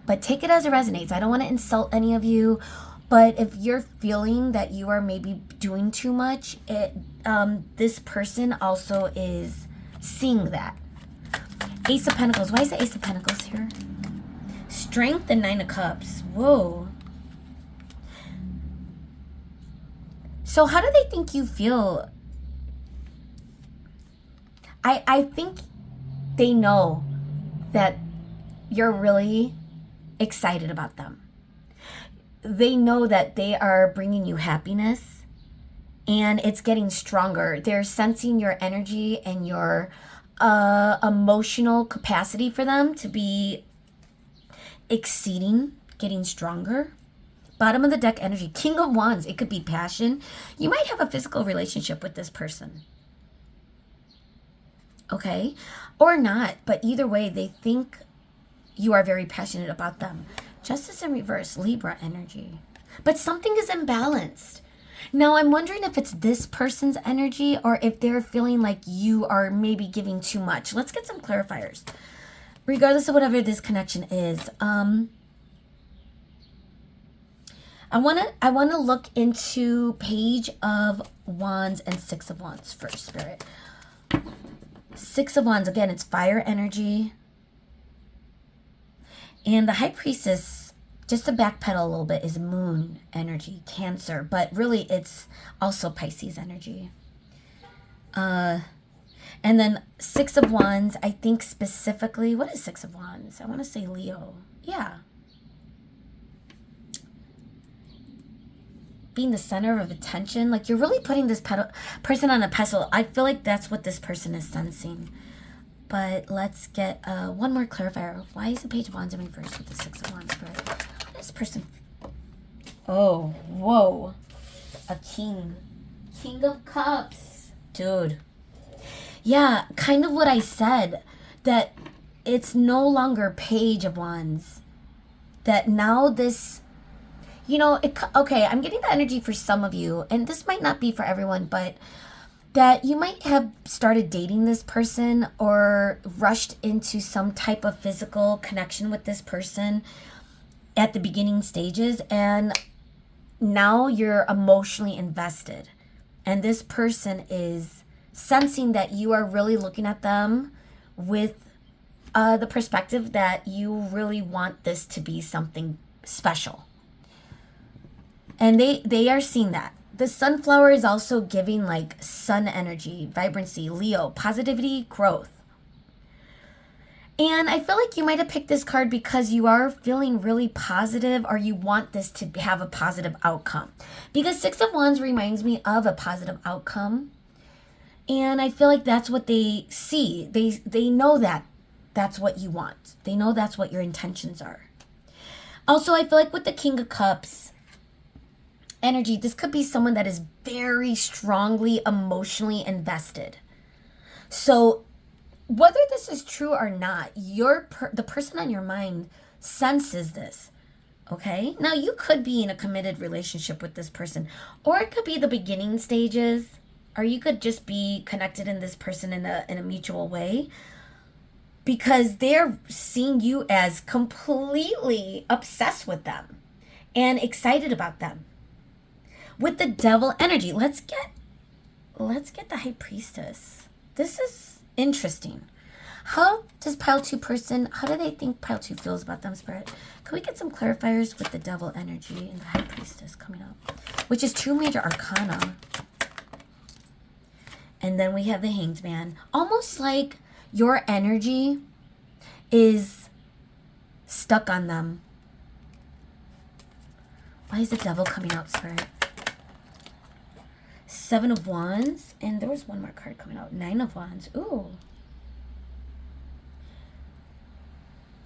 But take it as it resonates. I don't want to insult any of you, but if you're feeling that you are maybe doing too much, this person also is seeing that. Ace of Pentacles. Why is the Ace of Pentacles here? Strength and Nine of Cups. Whoa. So how do they think you feel? I think they know that you're really excited about them. They know that they are bringing you happiness and it's getting stronger. They're sensing your energy and your emotional capacity for them to be exceeding, getting stronger. Bottom of the deck energy, King of Wands. It could be passion. You might have a physical relationship with this person. Okay? Or not, but either way, they think you are very passionate about them. Justice in reverse, Libra energy. But something is imbalanced. Now, I'm wondering if it's this person's energy or if they're feeling like you are maybe giving too much. Let's get some clarifiers. Regardless of whatever this connection is, I want to look into Page of Wands and Six of Wands first, Spirit. Six of Wands, again, it's fire energy. And the High Priestess, just to backpedal a little bit, is moon energy, Cancer. But really, it's also Pisces energy. And then Six of Wands, I think specifically, what is Six of Wands? I want to say Leo. Yeah. Being the center of attention. Like, you're really putting this person on a pedestal. I feel like that's what this person is sensing. But let's get one more clarifier. Why is the Page of Wands in reverse with the Six of Wands? What is this person? Oh, whoa. A king. King of Cups. Dude. Yeah, kind of what I said. That it's no longer Page of Wands. That now this... You know, okay, I'm getting the energy for some of you. And this might not be for everyone, but... that you might have started dating this person or rushed into some type of physical connection with this person at the beginning stages, and now you're emotionally invested. And this person is sensing that you are really looking at them with the perspective that you really want this to be something special. And they are seeing that. The sunflower is also giving like sun energy, vibrancy, Leo, positivity, growth. And I feel like you might have picked this card because you are feeling really positive or you want this to have a positive outcome. Because Six of Wands reminds me of a positive outcome. And I feel like that's what they see. They know that that's what you want. They know that's what your intentions are. Also, I feel like with the King of Cups energy, this could be someone that is very strongly emotionally invested. So whether this is true or not, the person on your mind senses this. Okay? Now, you could be in a committed relationship with this person, or it could be the beginning stages, or you could just be connected in this person in a mutual way, because they're seeing you as completely obsessed with them and excited about them. With the Devil energy, let's get the High Priestess. This is interesting. How does Pile 2 person, how do they think Pile 2 feels about them, Spirit? Can we get some clarifiers with the Devil energy and the High Priestess coming up? Which is 2 major arcana. And then we have the Hanged Man. Almost like your energy is stuck on them. Why is the Devil coming out, Spirit? Seven of Wands, and there was one more card coming out. Nine of Wands. Ooh.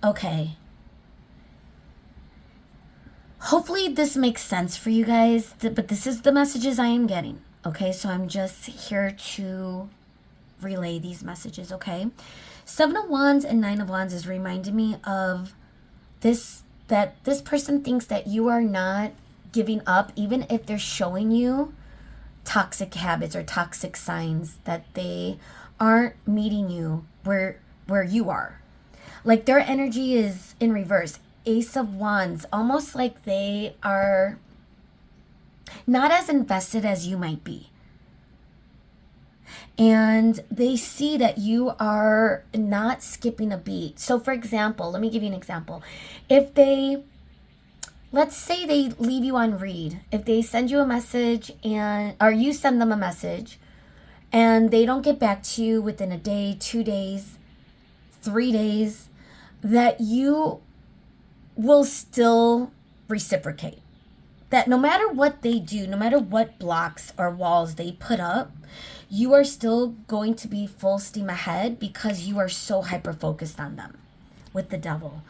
Okay. Hopefully this makes sense for you guys, but this is the messages I am getting. Okay, so I'm just here to relay these messages, okay? Seven of Wands and Nine of Wands is reminding me of this, that this person thinks that you are not giving up, even if they're showing you toxic habits or toxic signs, that they aren't meeting you where you are. Like their energy is in reverse. Ace of Wands, almost like they are not as invested as you might be. And they see that you are not skipping a beat. So for example, let me give you an example. If they, let's say they leave you on read. If they send you a message or you send them a message and they don't get back to you within a day, 2 days, 3 days, that you will still reciprocate. That no matter what they do, no matter what blocks or walls they put up, you are still going to be full steam ahead because you are so hyper focused on them with the Devil.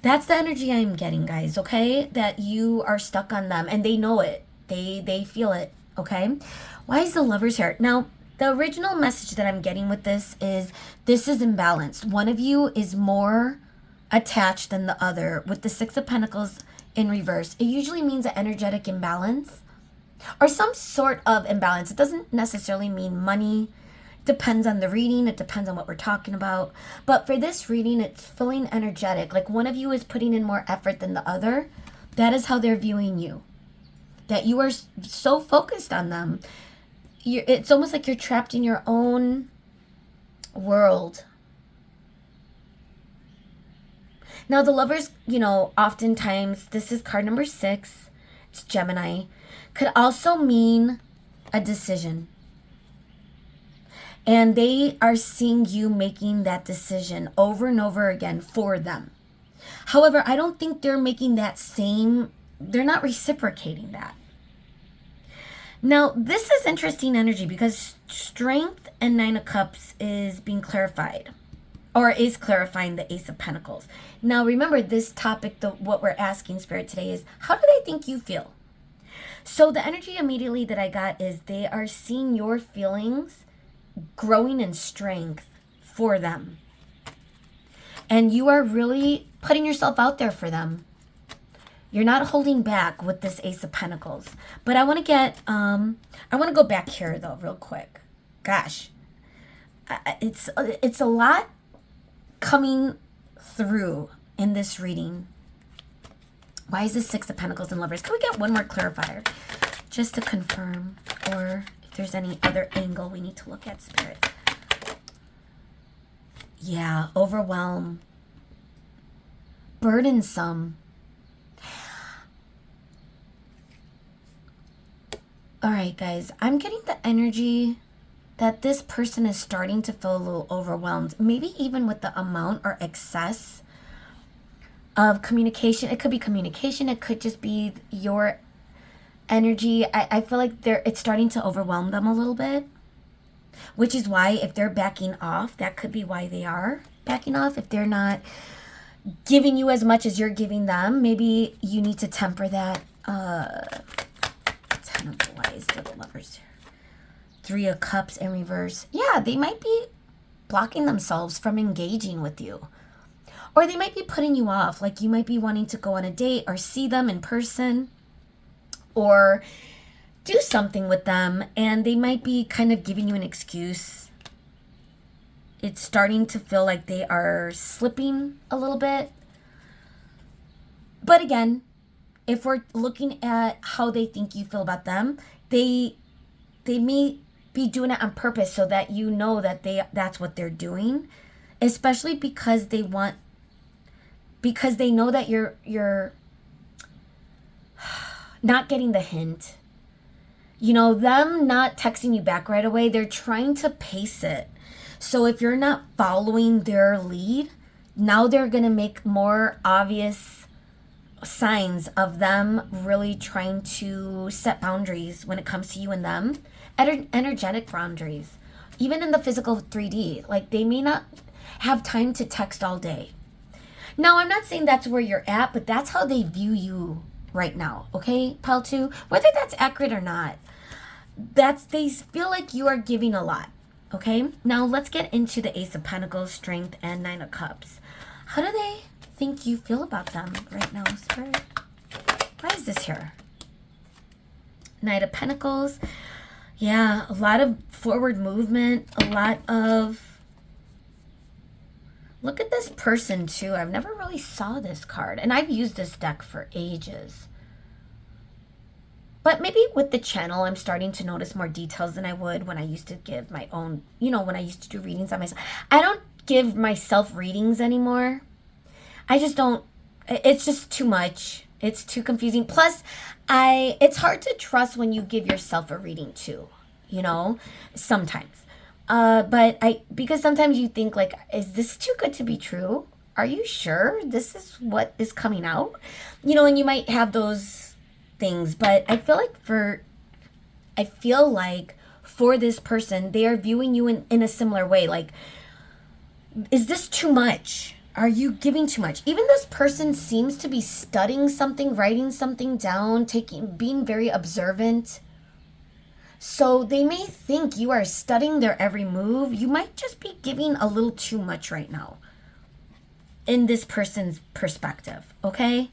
That's the energy I'm getting, guys, okay? That you are stuck on them and they know it. They feel it, okay? Why is the Lovers here? Now, the original message that I'm getting with this is imbalanced. One of you is more attached than the other. With the Six of Pentacles in reverse, it usually means an energetic imbalance or some sort of imbalance. It doesn't necessarily mean money. It depends on the reading. It depends on what we're talking about. But for this reading, it's feeling energetic. Like one of you is putting in more effort than the other. That is how they're viewing you. That you are so focused on them. It's almost like you're trapped in your own world. Now, the Lovers, oftentimes, this is card number 6. It's Gemini. Could also mean a decision. And they are seeing you making that decision over and over again for them. However, I don't think they're making they're not reciprocating that. Now, this is interesting energy because Strength and Nine of Cups is being clarified. Or is clarifying the Ace of Pentacles. Now, remember this topic, what we're asking Spirit today is, how do they think you feel? So the energy immediately that I got is they are seeing your feelings growing in strength for them. And you are really putting yourself out there for them. You're not holding back with this Ace of Pentacles. But I want to go back here though real quick. Gosh, it's a lot coming through in this reading. Why is this Six of Pentacles and Lovers? Can we get one more clarifier just to confirm, or if there's any other angle we need to look at, Spirit? Yeah, overwhelm, burdensome. All right, guys, I'm getting the energy that this person is starting to feel a little overwhelmed, maybe even with the amount or excess of communication. It could be communication. It could just be your energy. I feel like it's starting to overwhelm them a little bit, which is why if they're backing off, that could be why they are backing off. If they're not giving you as much as you're giving them, maybe you need to temper that. Ten of Wands, the Lovers here. Three of Cups in reverse. Yeah, they might be blocking themselves from engaging with you. Or they might be putting you off. Like you might be wanting to go on a date or see them in person or do something with them. And they might be kind of giving you an excuse. It's starting to feel like they are slipping a little bit. But again, if we're looking at how they think you feel about them, they may be doing it on purpose so that you know that that's what they're doing, especially because they know that you're not getting the hint. Them not texting you back right away, they're trying to pace it. So if you're not following their lead, now they're going to make more obvious signs of them really trying to set boundaries when it comes to you and them, energetic boundaries, even in the physical 3D. Like, they may not have time to text all day. Now, I'm not saying that's where you're at, but that's how they view you right now, okay, pile 2? Whether that's accurate or not, they feel like you are giving a lot, okay? Now, let's get into the Ace of Pentacles, Strength, and Nine of Cups. How do they think you feel about them right now, Spirit? Why is this here? Knight of Pentacles. Yeah, a lot of forward movement, a lot of... Look at this person, too. I've never really saw this card. And I've used this deck for ages. But maybe with the channel, I'm starting to notice more details than I would when I used to give my own... You know, when I used to do readings on myself. I don't give myself readings anymore. I just don't... It's just too much. It's too confusing. Plus, it's hard to trust when you give yourself a reading, too. You know? Sometimes. Because sometimes you think, like, is this too good to be true? Are you sure this is what is coming out? You know, and you might have those things, but I feel like for this person, they are viewing you in a similar way. Like, is this too much? Are you giving too much? Even this person seems to be studying something, writing something down, being very observant. So they may think you are studying their every move. You might just be giving a little too much right now in this person's perspective, okay?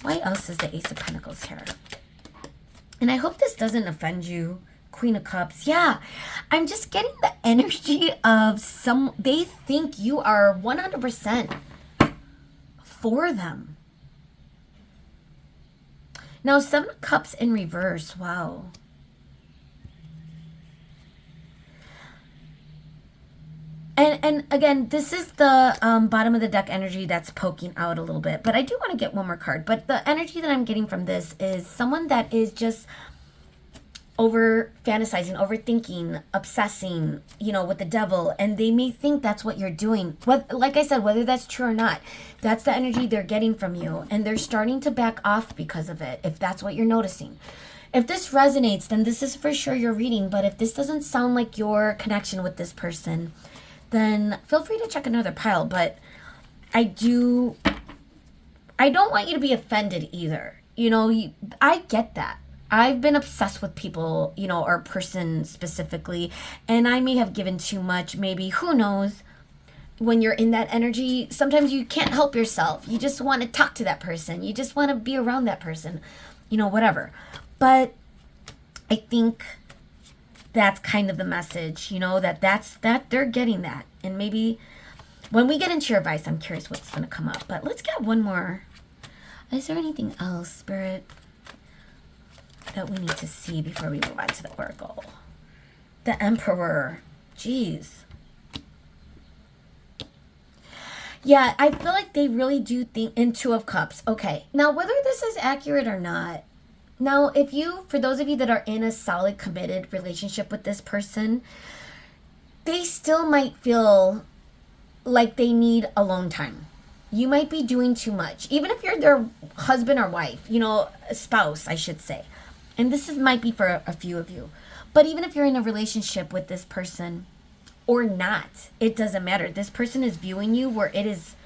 Why else is the Ace of Pentacles here? And I hope this doesn't offend you. Queen of Cups. Yeah, I'm just getting the energy of they think you are 100% for them. Now, Seven of Cups in reverse. Wow. And again, this is the bottom of the deck energy that's poking out a little bit. But I do want to get one more card. But the energy that I'm getting from this is someone that is just over fantasizing, overthinking, obsessing, you know, with the devil. And they may think that's what you're doing. Like I said, whether that's true or not, that's the energy they're getting from you. And they're starting to back off because of it, if that's what you're noticing. If this resonates, then this is for sure your reading. But if this doesn't sound like your connection with this person, then feel free to check another pile. But I don't want you to be offended either. You know, I get that. I've been obsessed with people, you know, or a person specifically, and I may have given too much, maybe, who knows. When you're in that energy, sometimes you can't help yourself. You just want to talk to that person. You just want to be around that person, you know, whatever. But I think that's kind of the message, you know, that they're getting that. And maybe when we get into your advice, I'm curious what's going to come up. But let's get one more. Is there anything else, Spirit, that we need to see before we move on to the Oracle? The Emperor. Jeez. Yeah, I feel like they really do think in Two of Cups. Okay, now whether this is accurate or not, now for those of you that are in a solid, committed relationship with this person, they still might feel like they need alone time. You might be doing too much. Even if you're their husband or wife, you know, spouse, I should say. And this might be for a few of you. But even if you're in a relationship with this person or not, it doesn't matter. This person is viewing you where it is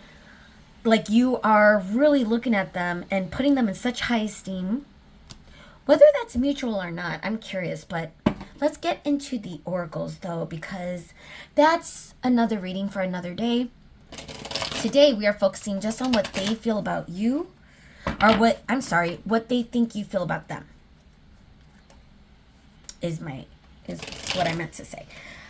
like you are really looking at them and putting them in such high esteem. Whether that's mutual or not, I'm curious. But let's get into the oracles, though, because that's another reading for another day. Today, we are focusing just on what they feel about you, or what they think you feel about them. Is what I meant to say.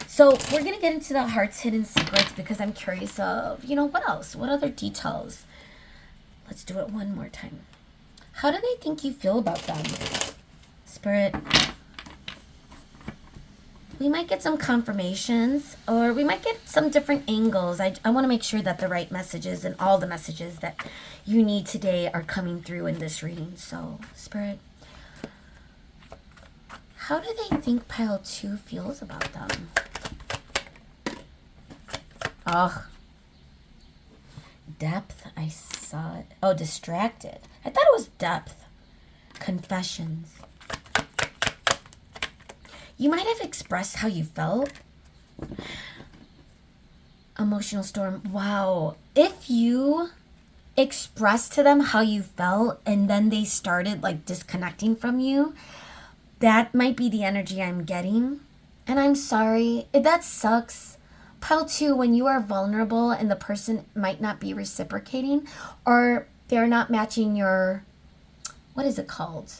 So we're going to get into the heart's hidden secrets because I'm curious of, you know, what else? What other details? Let's do it one more time. How do they think you feel about them? Spirit. We might get some confirmations, or we might get some different angles. I want to make sure that the right messages and all the messages that you need today are coming through in this reading. So, Spirit, how do they think pile 2 feels about them? Oh, depth. I see. saw it. Oh, distracted. I thought it was depth. Confessions. You might have expressed how you felt. Emotional storm. Wow. If you expressed to them how you felt and then they started like disconnecting from you, that might be the energy I'm getting. And I'm sorry. That sucks. Pile 2, when you are vulnerable and the person might not be reciprocating or they're not matching your, what is it called?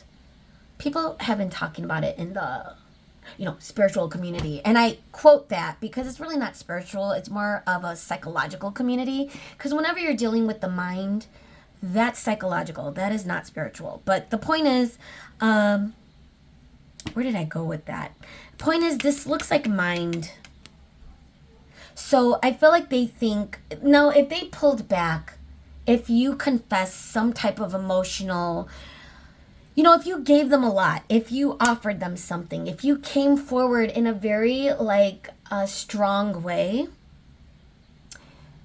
People have been talking about it in the, spiritual community. And I quote that because it's really not spiritual. It's more of a psychological community. Because whenever you're dealing with the mind, that's psychological. That is not spiritual. But the point is, where did I go with that? Point is, this looks like mind. So I feel like they think, no, if they pulled back, if you confess some type of emotional, if you gave them a lot, if you offered them something, if you came forward in a very strong way,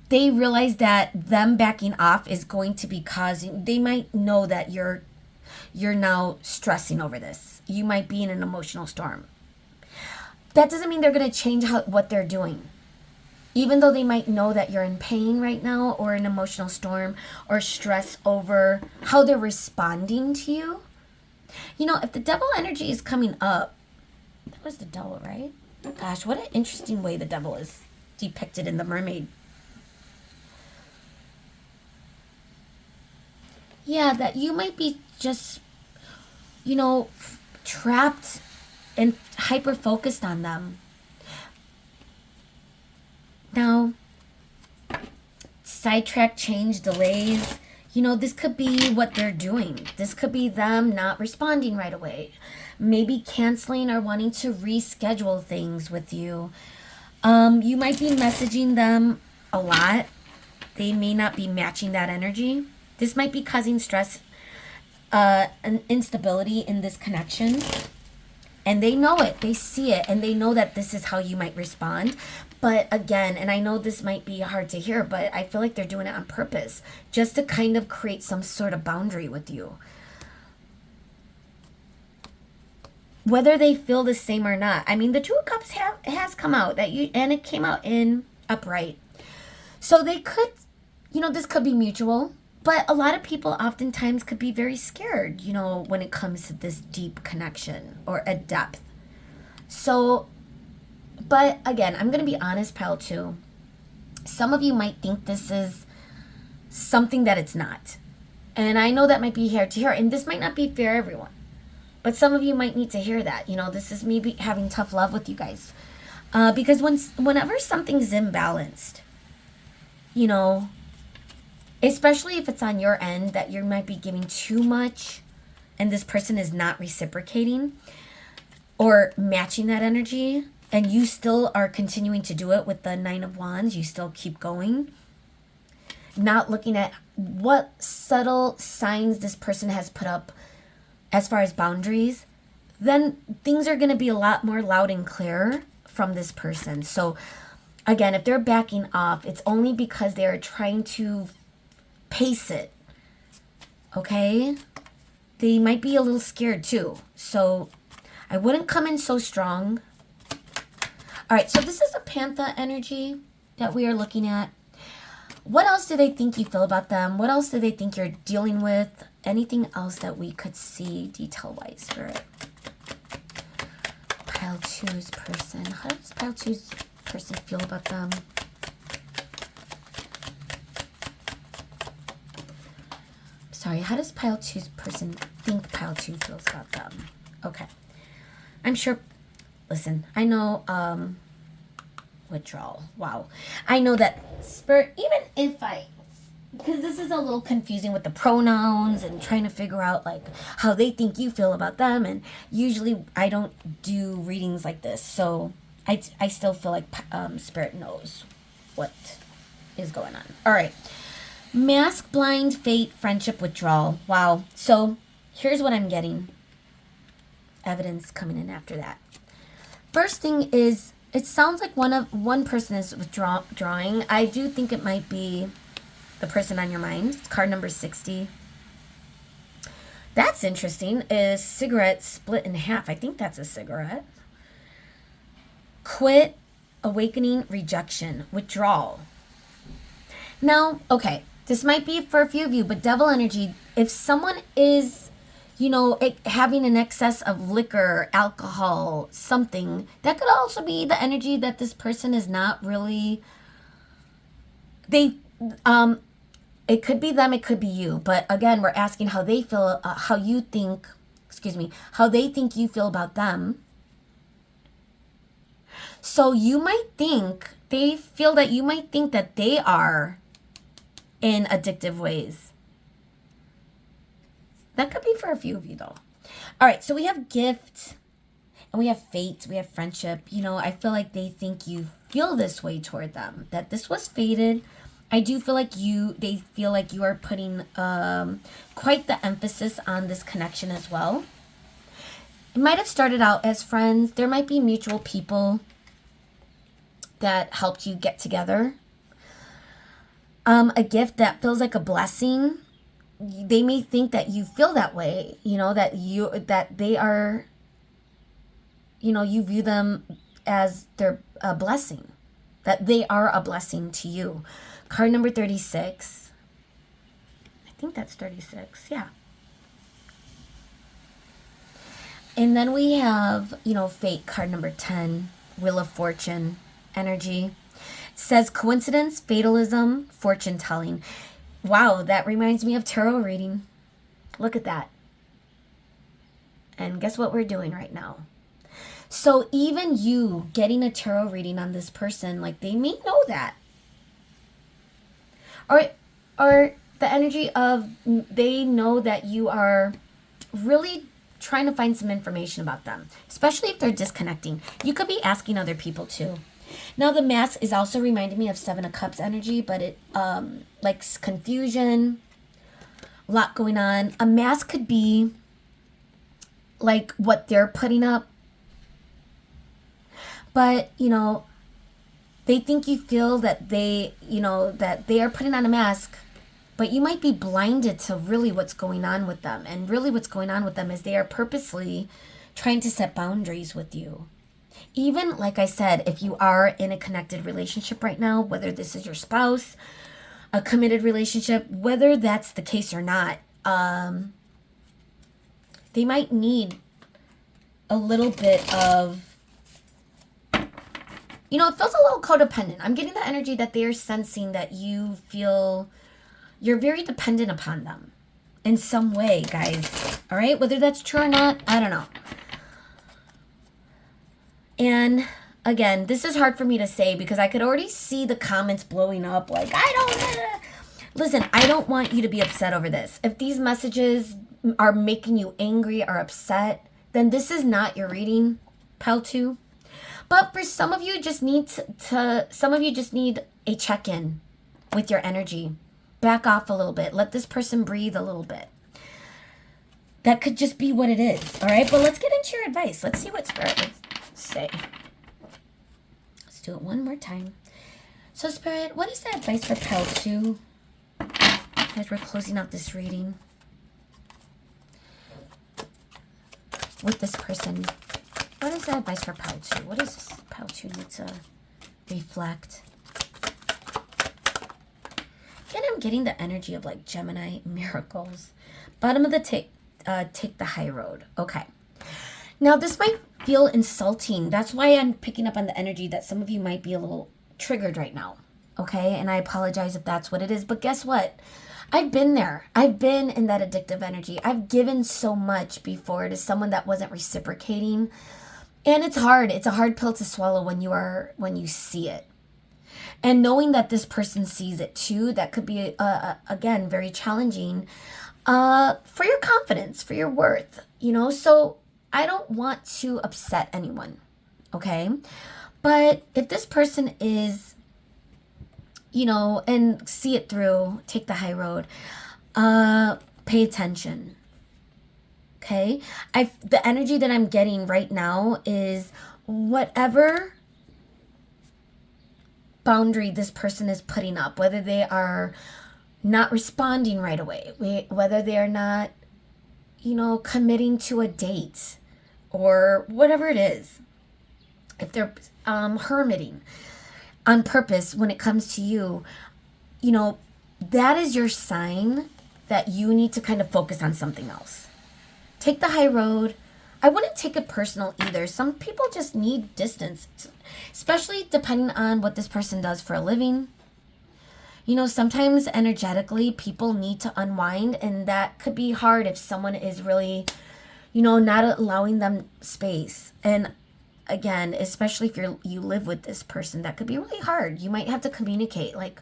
they realize that them backing off is going to be causing, they might know that you're now stressing over this. You might be in an emotional storm. That doesn't mean they're going to change what they're doing. Even though they might know that you're in pain right now or an emotional storm or stress over how they're responding to you. If the devil energy is coming up, that was the devil, right? Gosh, what an interesting way the devil is depicted in the Mermaid. Yeah, that you might be just, trapped and hyper-focused on them. Now, sidetrack, change, delays. This could be what they're doing. This could be them not responding right away. Maybe canceling or wanting to reschedule things with you. You might be messaging them a lot. They may not be matching that energy. This might be causing stress and instability in this connection. And they know it. They see it. And they know that this is how you might respond. But again, and I know this might be hard to hear, but I feel like they're doing it on purpose. Just to kind of create some sort of boundary with you. Whether they feel the same or not. I mean, the Two of Cups has come out. And it came out in upright. So they could, this could be mutual. But a lot of people oftentimes could be very scared, when it comes to this deep connection or a depth. So, but again, I'm going to be honest, Pile 2. Some of you might think this is something that it's not. And I know that might be hard to hear. And this might not be for everyone. But some of you might need to hear that. This is me having tough love with you guys. Because whenever something's imbalanced, especially if it's on your end that you might be giving too much and this person is not reciprocating or matching that energy and you still are continuing to do it with the Nine of Wands, you still keep going, not looking at what subtle signs this person has put up as far as boundaries, then things are going to be a lot more loud and clear from this person. So again, if they're backing off, it's only because they're trying to pace it. Okay? They might be a little scared too. So I wouldn't come in so strong. All right, so this is a Pantha energy that we are looking at. What else do they think you feel about them? What else do they think you're dealing with? Anything else that we could see detail-wise, Spirit? Pile 2's person. How does Pile 2's person feel about them? Sorry, how does Pile 2's person think Pile 2 feels about them? Okay. I'm sure, listen, I know, withdrawal. Wow. I know that Spirit, even if because this is a little confusing with the pronouns and trying to figure out like how they think you feel about them. And usually I don't do readings like this. So I still feel like Spirit knows what is going on. All right. Mask, blind, fate, friendship, withdrawal. Wow. So here's what I'm getting. Evidence coming in after that. First thing is, it sounds like one person is withdrawing. I do think it might be the person on your mind. It's card number 60. That's interesting. Is cigarette split in half. I think that's a cigarette. Quit, awakening, rejection, withdrawal. Now, okay, this might be for a few of you, but devil energy, if someone is, having an excess of liquor, alcohol, something, that could also be the energy that this person is not really, it could be them, it could be you. But again, we're asking how they feel, how they think you feel about them. So you might think, they feel that you might think that they are in addictive ways. That could be for a few of you though. All right, so we have gift and we have fate, we have friendship. I feel like they think you feel this way toward them, that this was fated. I do feel like they feel like you are putting quite the emphasis on this connection as well. It might have started out as friends. There might be mutual people that helped you get together. A gift that feels like a blessing. They may think that you feel that way, that they are, you view them as a blessing, that they are a blessing to you. Card number 36. I think that's 36. Yeah. And then we have, fate, card number 10, Wheel of Fortune energy. It says coincidence, fatalism, fortune telling. Wow, that reminds me of tarot reading. Look at that. And guess what we're doing right now? So even you getting a tarot reading on this person, like they may know that. Or the energy of they know that you are really trying to find some information about them, especially if they're disconnecting. You could be asking other people too. Now the mask is also reminding me of Seven of Cups energy, but it likes confusion, a lot going on. A mask could be like what they're putting up, but they think you feel that they are putting on a mask, but you might be blinded to really what's going on with them. And really what's going on with them is they are purposely trying to set boundaries with you. Even, like I said, if you are in a connected relationship right now, whether this is your spouse, a committed relationship, whether that's the case or not, they might need a little bit of, it feels a little codependent. I'm getting the energy that they are sensing that you feel you're very dependent upon them in some way, guys. All right? Whether that's true or not, I don't know. And again, this is hard for me to say because I could already see the comments blowing up like, Listen, I don't want you to be upset over this. If these messages are making you angry or upset, then this is not your reading, pile 2. But for some of you just need a check-in with your energy. Back off a little bit. Let this person breathe a little bit. That could just be what it is. All right, but let's get into your advice. Let's see what Spirit would say. Let's do it one more time. So Spirit, what is the advice for pile 2 as we're closing out this reading with this person? What is the advice for pile 2? What does pile 2 need to reflect? Again, I'm getting the energy of like Gemini, miracles. Bottom of the take the high road. Okay. Now this might feel insulting. That's why I'm picking up on the energy that some of you might be a little triggered right now. Okay. And I apologize if that's what it is. But guess what? I've been there. I've been in that addictive energy. I've given so much before to someone that wasn't reciprocating. And it's hard. It's a hard pill to swallow when you see it. And knowing that this person sees it too, that could be, again, very challenging for your confidence, for your worth, So I don't want to upset anyone, okay? But if this person is, and see it through, take the high road, pay attention. Okay, the energy that I'm getting right now is whatever boundary this person is putting up, whether they are not responding right away, whether they're not, committing to a date or whatever it is. If they're hermiting on purpose when it comes to you, that is your sign that you need to kind of focus on something else. Take the high road. I wouldn't take it personal either. Some people just need distance, especially depending on what this person does for a living. Sometimes energetically people need to unwind, and that could be hard if someone is really, not allowing them space. And again, especially if you live with this person, that could be really hard. You might have to communicate, like,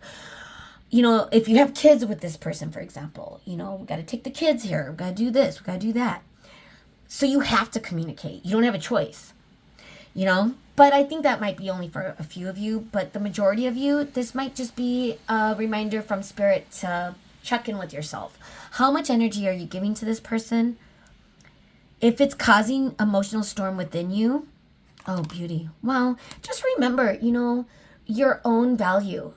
if you have kids with this person, for example, we got to take the kids here. We got to do this. We got to do that. So you have to communicate. You don't have a choice, But I think that might be only for a few of you. But the majority of you, this might just be a reminder from Spirit to check in with yourself. How much energy are you giving to this person? If it's causing emotional storm within you, oh, beauty. Well, just remember, your own value.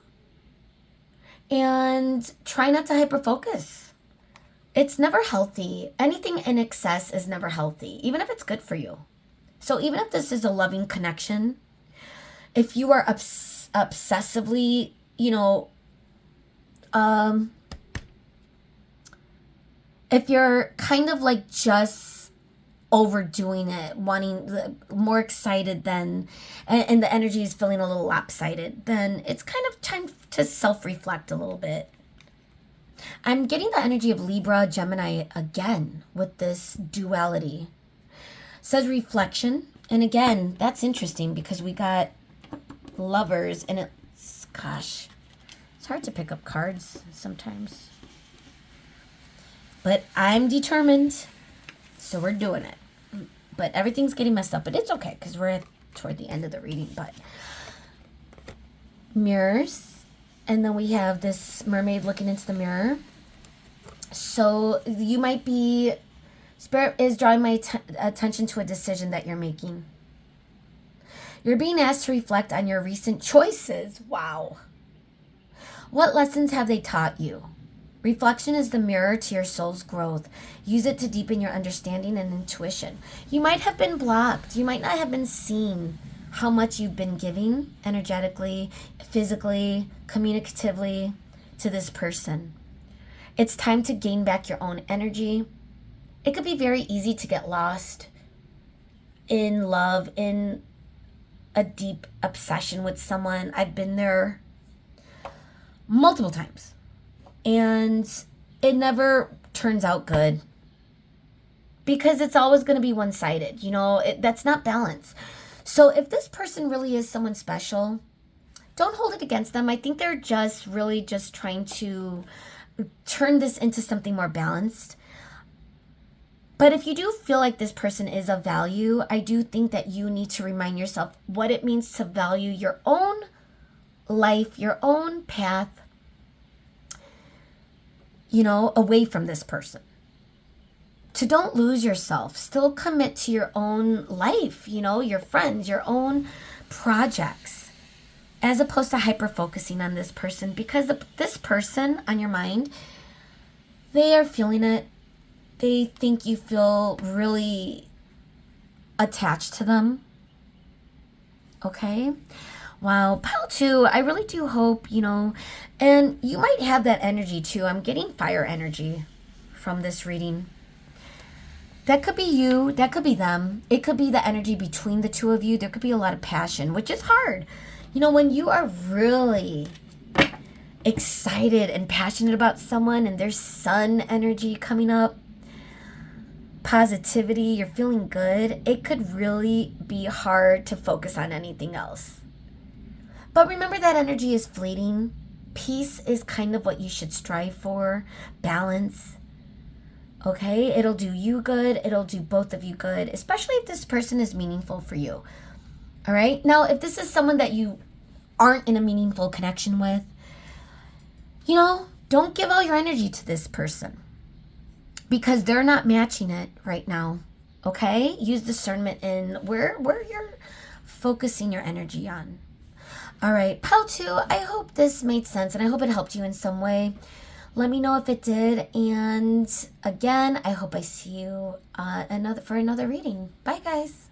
And try not to hyper-focus. It's never healthy. Anything in excess is never healthy, even if it's good for you. So even if this is a loving connection, if you are obsessively, if you're kind of like just overdoing it, wanting more excited than, and the energy is feeling a little lopsided, then it's kind of time to self-reflect a little bit. I'm getting the energy of Libra, Gemini again with this duality. It says reflection. And again, that's interesting because we got Lovers, and it's hard to pick up cards sometimes. But I'm determined, so we're doing it. But everything's getting messed up, but it's okay because we're toward the end of the reading. But mirrors, and then we have this mermaid looking into the mirror. So you might be, Spirit is drawing my attention to a decision that you're making. You're being asked to reflect on your recent choices. Wow. What lessons have they taught you? Reflection is the mirror to your soul's growth. Use it to deepen your understanding and intuition. You might have been blocked. You might not have been seeing how much you've been giving energetically, physically, communicatively to this person. It's time to gain back your own energy. It could be very easy to get lost in love, in a deep obsession with someone. I've been there multiple times. And it never turns out good because it's always going to be one-sided. That's not balance. So if this person really is someone special, don't hold it against them. I think they're just really just trying to turn this into something more balanced. But if you do feel like this person is of value, I do think that you need to remind yourself what it means to value your own life, your own path, away from this person. To don't lose yourself. Still commit to your own life, your friends, your own projects, as opposed to hyper-focusing on this person, because this person on your mind, they are feeling it. They think you feel really attached to them. Okay? Wow, pile 2, I really do hope, and you might have that energy too. I'm getting fire energy from this reading. That could be you, that could be them. It could be the energy between the two of you. There could be a lot of passion, which is hard. When you are really excited and passionate about someone and there's sun energy coming up, positivity, you're feeling good, it could really be hard to focus on anything else. But remember that energy is fleeting. Peace is kind of what you should strive for. Balance. Okay? It'll do you good. It'll do both of you good, especially if this person is meaningful for you. All right? Now, if this is someone that you aren't in a meaningful connection with, don't give all your energy to this person because they're not matching it right now. Okay? Use discernment in where you're focusing your energy on. All right, pile 2, I hope this made sense and I hope it helped you in some way. Let me know if it did. And again, I hope I see you for another reading. Bye, guys.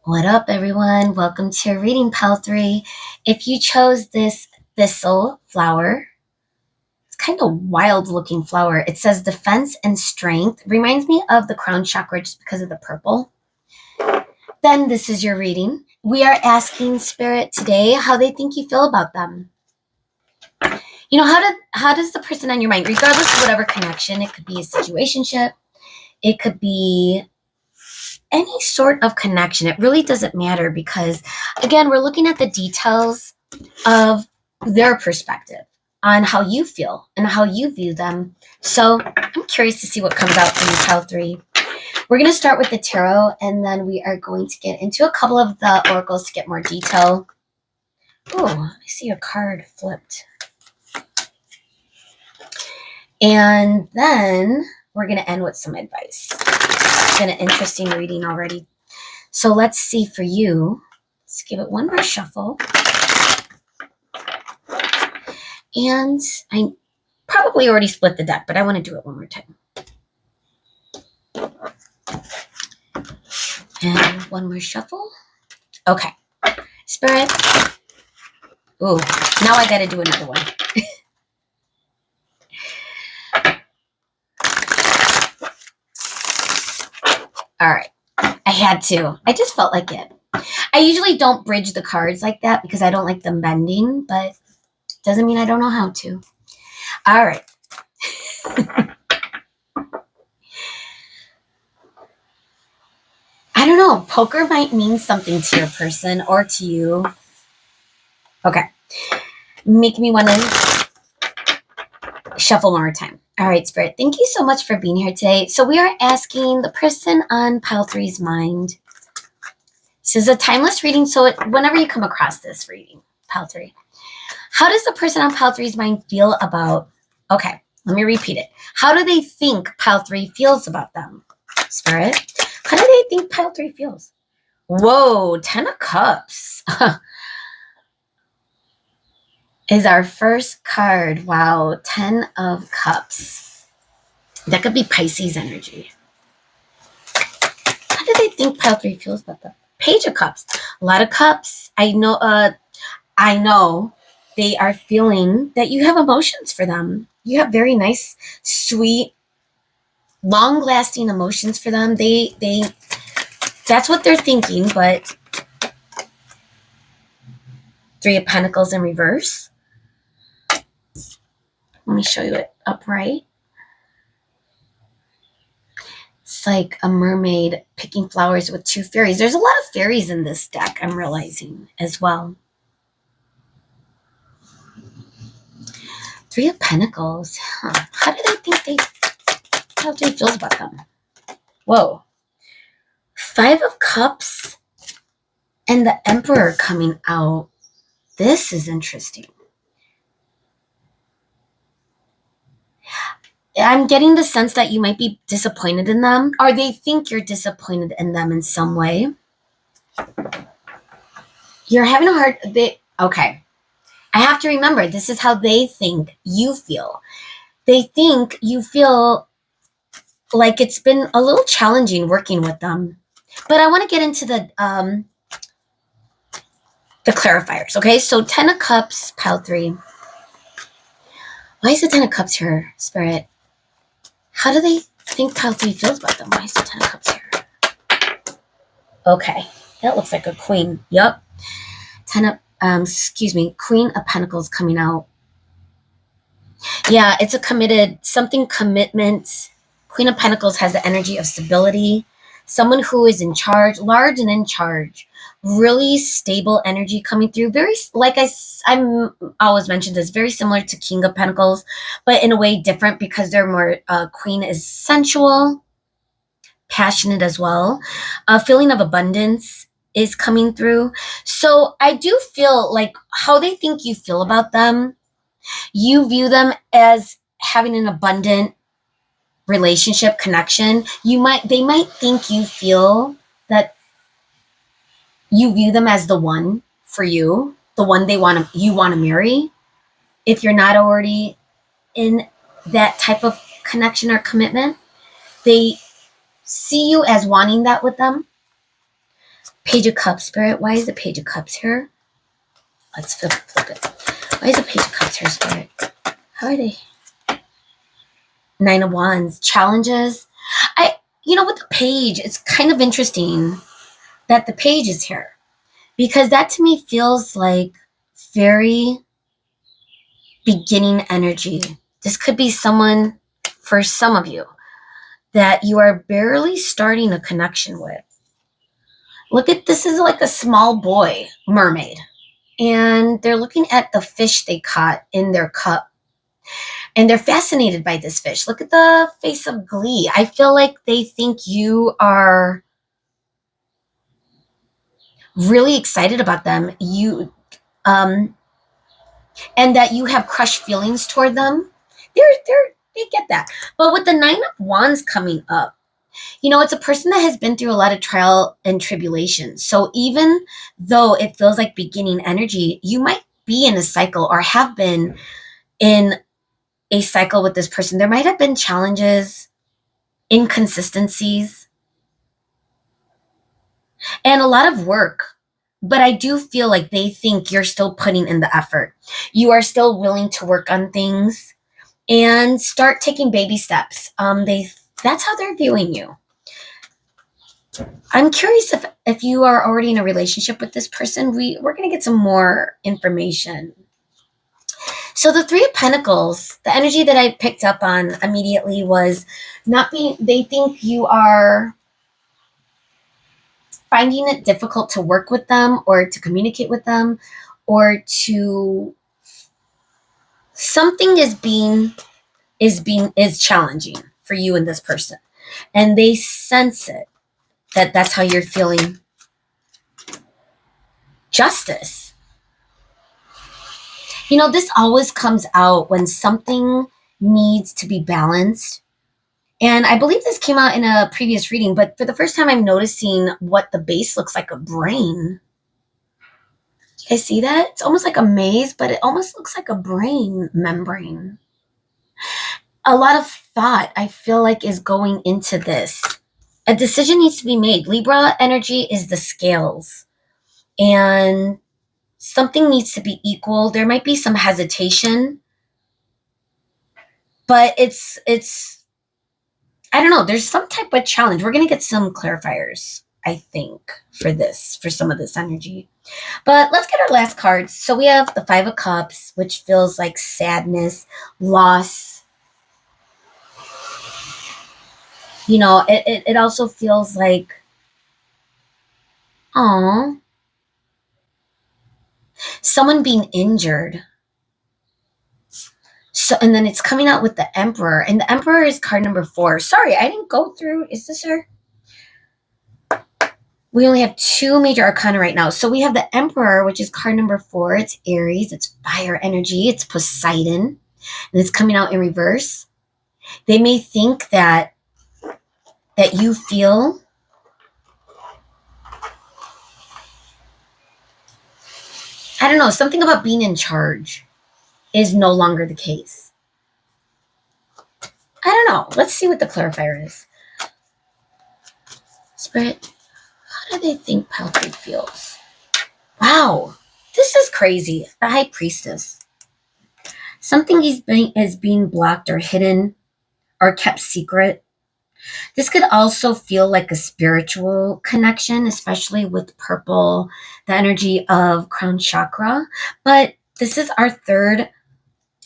What up, everyone? Welcome to Reading Pal 3. If you chose this thistle flower, it's kind of wild looking flower. It says defense and strength. Reminds me of the crown chakra just because of the purple. Then this is your reading. We are asking Spirit today how they think you feel about them. You know, how does the person on your mind, regardless of whatever connection, it could be a situationship, it could be any sort of connection. It really doesn't matter because, again, we're looking at the details of their perspective on how you feel and how you view them. So I'm curious to see what comes out from pile 3. We're going to start with the tarot, and then we are going to get into a couple of the oracles to get more detail. Oh, I see a card flipped. And then we're going to end with some advice. It's been an interesting reading already. So let's see for you. Let's give it one more shuffle. And I probably already split the deck, but I want to do it one more time. And one more shuffle. Okay. Spirit. Ooh, now I got to do another one. All right. I had to. I just felt like it. I usually don't bridge the cards like that because I don't like them bending, but doesn't mean I don't know how to. All right. I don't know. Poker might mean something to your person or to you. Okay. Make me want to shuffle one more time. All right, Spirit. Thank you so much for being here today. So we are asking the person on pile 3's mind. This is a timeless reading, so whenever you come across this reading, pile 3, how does the person on pile 3's mind feel about, okay, let me repeat it. How do they think pile 3 feels about them? Spirit, how do they think pile 3 feels? Whoa, 10 of Cups. Is our first card. Wow, 10 of Cups. That could be Pisces energy. How do they think pile 3 feels about them? Page of Cups. A lot of cups. I know they are feeling that you have emotions for them. You have very nice, sweet, long-lasting emotions for them. That's what they're thinking, but 3 of Pentacles in reverse. Let me show you it upright. It's like a mermaid picking flowers with 2 fairies. There's a lot of fairies in this deck, I'm realizing as well. 3 of Pentacles. How do they think how do they feel about them? Whoa. 5 of Cups and the Emperor coming out. This is interesting. I'm getting the sense that you might be disappointed in them, or they think you're disappointed in them in some way. You're having a hard, okay. I have to remember, this is how they think you feel. They think you feel like it's been a little challenging working with them. But I want to get into the clarifiers, okay? So 10 of Cups, pile 3. Why is the 10 of Cups here, Spirit? How do they think pile 3 feels about them? Why is the 10 of Cups here? Okay, that looks like a queen. Yup. Queen of Pentacles coming out. Yeah, it's a commitment. Queen of Pentacles has the energy of stability. Someone who is in charge, large and in charge. Really stable energy coming through. Very, like I'm always mentioned this, very similar to King of Pentacles, but in a way different because they're more, Queen is sensual, passionate as well. A feeling of abundance is coming through. So I do feel like how they think you feel about them, you view them as having an abundant relationship connection. They might think you feel that you view them as the one for you, the one you want to marry. If you're not already in that type of connection or commitment. They see you as wanting that with them. Page of Cups, Spirit. Why is the Page of Cups here? Let's flip it. Why is the Page of Cups here, Spirit? How are they? Nine of Wands. Challenges. With the Page, it's kind of interesting that the Page is here, because that to me feels like very beginning energy. This could be someone, for some of you, that you are barely starting a connection with. Look at this, is like a small boy mermaid, and they're looking at the fish they caught in their cup, and they're fascinated by this fish. Look at the face of glee. I feel like they think you are really excited about them. And that you have crushed feelings toward them. They get that. But with the Nine of Wands coming up, it's a person that has been through a lot of trial and tribulation. So even though it feels like beginning energy, you might be in a cycle or have been in a cycle with this person. There might have been challenges, inconsistencies, and a lot of work. But I do feel like they think you're still putting in the effort. You are still willing to work on things and start taking baby steps. That's how they're viewing you. I'm curious if you are already in a relationship with this person. We're going to get some more information. So the Three of Pentacles, the energy that I picked up on immediately was they think you are finding it difficult to work with them or to communicate with them, or something is challenging for you and this person. And they sense it, that's how you're feeling. Justice. This always comes out when something needs to be balanced. And I believe this came out in a previous reading, but for the first time, I'm noticing what the base looks like a brain. You guys see that? It's almost like a maze, but it almost looks like a brain membrane. A lot of thought, I feel like, is going into this. A decision needs to be made. Libra energy is the scales. And something needs to be equal. There might be some hesitation, but it's I don't know. There's some type of challenge. We're going to get some clarifiers, I think, for some of this energy. But let's get our last cards. So we have the Five of Cups, which feels like sadness, loss. It also feels like, someone being injured. So, and then it's coming out with the Emperor, and the Emperor is card number 4. Sorry, I didn't go through. Is this her? We only have 2 major arcana right now. So we have the Emperor, which is card number 4. It's Aries. It's fire energy. It's Poseidon. And it's coming out in reverse. They may think that you feel I don't know, something about being in charge is no longer the case. I don't know. Let's see what the clarifier is. Spirit, how do they think Pantha feels? Wow, this is crazy. The High Priestess. Something is being blocked or hidden or kept secret. This could also feel like a spiritual connection, especially with purple, the energy of crown chakra. But this is our third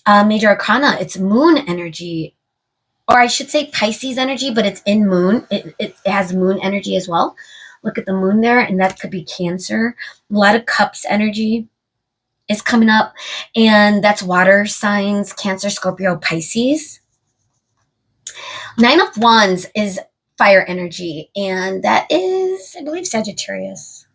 major arcana. It's moon energy, or I should say Pisces energy, but it's in moon. It has moon energy as well. Look at the moon there, and that could be Cancer. A lot of cups energy is coming up, and that's water signs, Cancer, Scorpio, Pisces. Nine of Wands is fire energy, and that is, I believe, Sagittarius.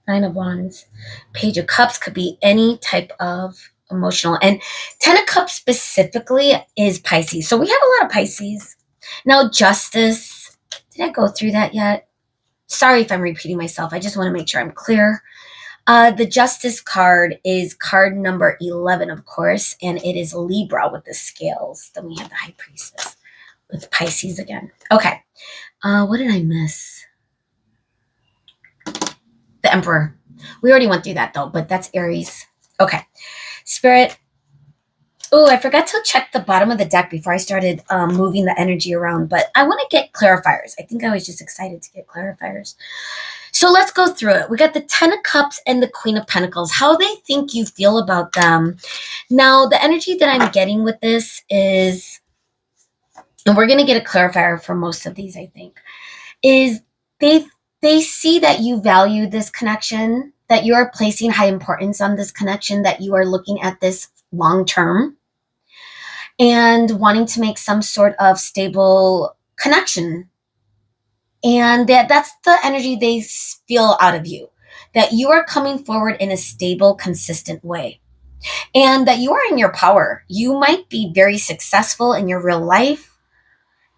Nine of Wands. Page of Cups could be any type of emotional, and 10 of Cups specifically is Pisces. So we have a lot of Pisces. Now, Justice. Did I go through that yet? Sorry if I'm repeating myself. I just want to make sure I'm clear. The Justice card is card number 11, of course, and it is Libra with the scales. Then we have the High Priestess with Pisces again. Okay. What did I miss? The Emperor. We already went through that though, but that's Aries. Okay. Spirit. Oh, I forgot to check the bottom of the deck before I started moving the energy around, but I want to get clarifiers. I think I was just excited to get clarifiers. So let's go through it. We got the 10 of Cups and the Queen of Pentacles. How they think you feel about them. Now, the energy that I'm getting with this is, and we're going to get a clarifier for most of these, I think, is they see that you value this connection, that you are placing high importance on this connection, that you are looking at this long term and wanting to make some sort of stable connection. And that's the energy they feel out of you, that you are coming forward in a stable, consistent way, and that you are in your power. You might be very successful in your real life,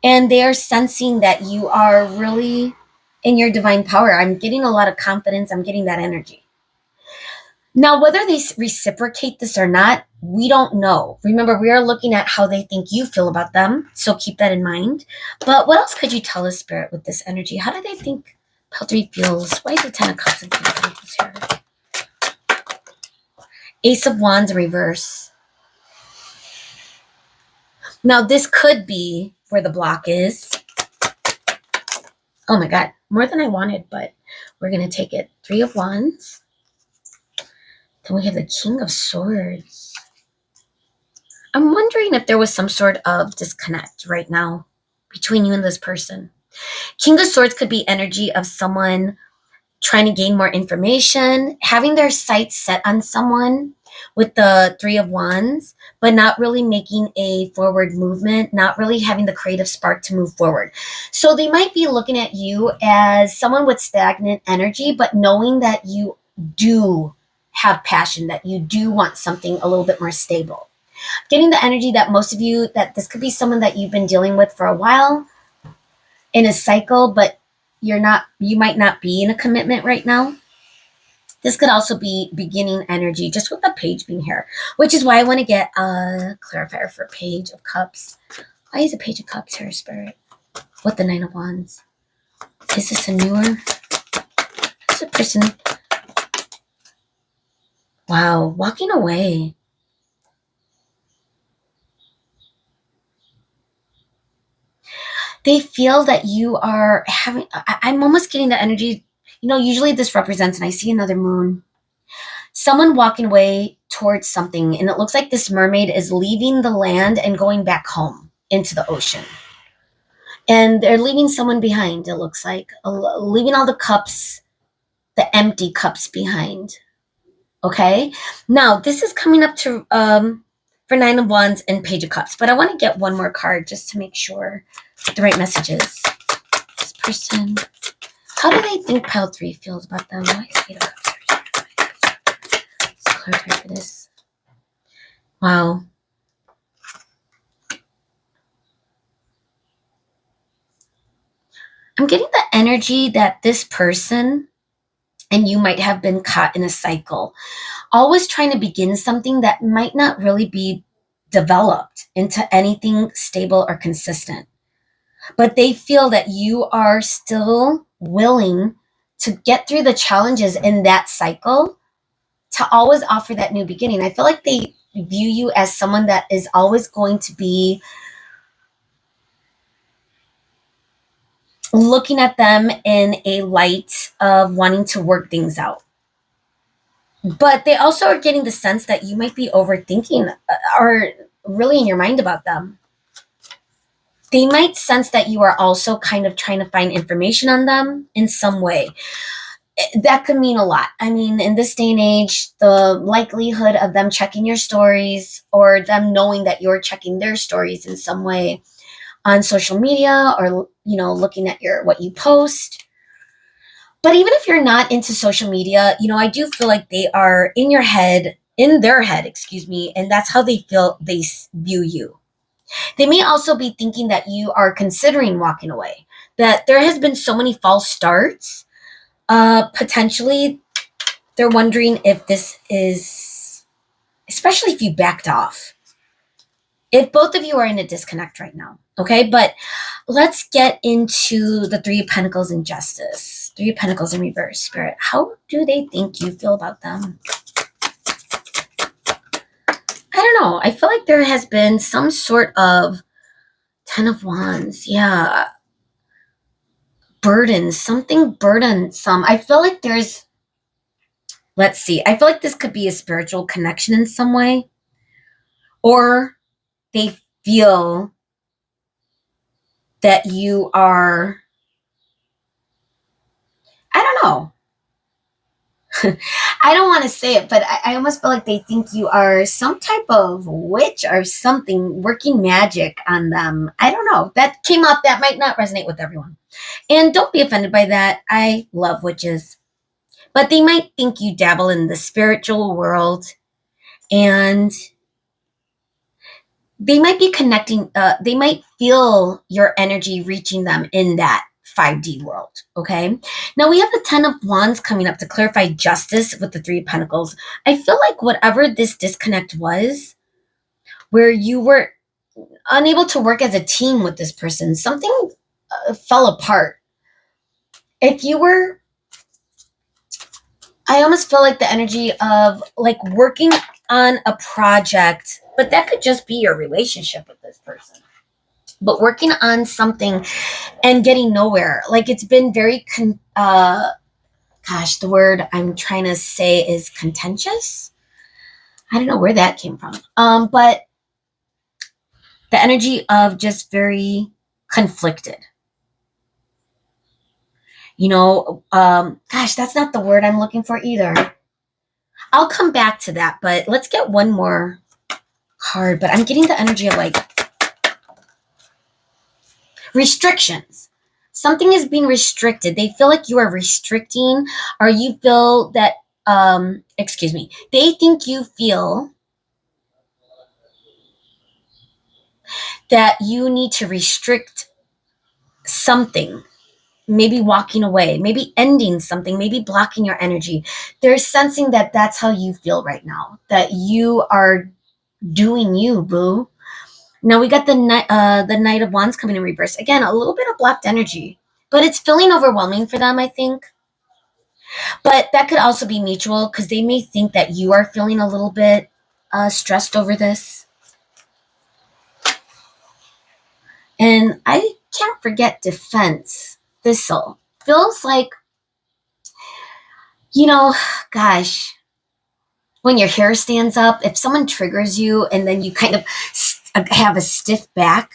and they are sensing that you are really in your divine power. I'm getting a lot of confidence. I'm getting that energy. Now, whether they reciprocate this or not, we don't know. Remember, we are looking at how they think you feel about them, so keep that in mind. But what else could you tell us, Spirit, with this energy? How do they think Peltry feels? Why is the 10 of Cups and 10 of Pentacles here? Ace of Wands reverse. Now, this could be where the block is. Oh my God, more than I wanted, but we're going to take it. 3 of Wands. Then we have the King of Swords. I'm wondering if there was some sort of disconnect right now between you and this person. King of Swords could be energy of someone trying to gain more information, having their sights set on someone with the 3 of Wands, but not really making a forward movement, not really having the creative spark to move forward. So they might be looking at you as someone with stagnant energy, but knowing that you do have passion, that you do want something a little bit more stable. Getting the energy that most of you, that this could be someone that you've been dealing with for a while in a cycle, but you might not be in a commitment right now. This could also be beginning energy, just with the Page being here, which is why I want to get a clarifier for Page of Cups. Why is a Page of Cups here, Spirit? With the 9 of Wands. Is this a newer? Is a person? Wow, walking away. They feel that you are having, I'm almost getting the energy, usually this represents, and I see another moon, someone walking away towards something, and it looks like this mermaid is leaving the land and going back home into the ocean. And they're leaving someone behind, it looks like, leaving all the cups, the empty cups behind. Okay? Now, this is coming up to for 9 of Wands and Page of Cups, but I want to get one more card just to make sure the right messages. This person, how do they think Pile 3 feels about them? Why is 8 of Cups? Let's clarify for this. Wow. I'm getting the energy that this person and you might have been caught in a cycle, always trying to begin something that might not really be developed into anything stable or consistent. But they feel that you are still willing to get through the challenges in that cycle, to always offer that new beginning. I feel like they view you as someone that is always going to be looking at them in a light of wanting to work things out. But they also are getting the sense that you might be overthinking or really in your mind about them. They might sense that you are also kind of trying to find information on them in some way. That could mean a lot. I mean, in this day and age, the likelihood of them checking your stories or them knowing that you're checking their stories in some way on social media or, looking at what you post. But even if you're not into social media, I do feel like they are in their head, and that's how they feel they view you. They may also be thinking that you are considering walking away, that there has been so many false starts, potentially They're wondering if this is, especially if you backed off, if both of you are in a disconnect right now. Okay, but let's get into the Three of Pentacles in Justice. Three of Pentacles in reverse, Spirit. How do they think you feel about them? I don't know. I feel like there has been some sort of Ten of Wands. Yeah. Burden, something burdensome. I feel like there's, let's see, I feel like this could be a spiritual connection in some way. Or they feel that you are, I don't know. I don't want to say it, but I almost feel like they think you are some type of witch or something working magic on them. I don't know. That came up. That might not resonate with everyone. And don't be offended by that. I love witches. But they might think you dabble in the spiritual world, and they might be connecting, they might feel your energy reaching them in that 5D world. Okay. Now we have the 10 of Wands coming up to clarify justice with the Three of Pentacles. I feel like whatever this disconnect was, where you were unable to work as a team with this person, something fell apart. If you were, I almost feel like the energy of like working on a project, but that could just be your relationship with this person. But working on something and getting nowhere. Like it's been very, gosh, the word I'm trying to say is contentious. I don't know where that came from. But the energy of just very conflicted. You know, gosh, that's not the word I'm looking for either. I'll come back to that, but let's get one more card. But I'm getting the energy of like restrictions. Something is being restricted. They feel like you are restricting, or you feel that, excuse me, they think you feel that you need to restrict something, maybe walking away, maybe ending something, maybe blocking your energy. They're sensing that that's how you feel right now, that you are doing you, boo. Now we got the Knight of Wands coming in reverse. Again, a little bit of blocked energy, but it's feeling overwhelming for them, I think. But that could also be mutual, because they may think that you are feeling a little bit stressed over this. And I can't forget Defense. Thistle. Feels like, you know, gosh, when your hair stands up, if someone triggers you and then you kind of have a stiff back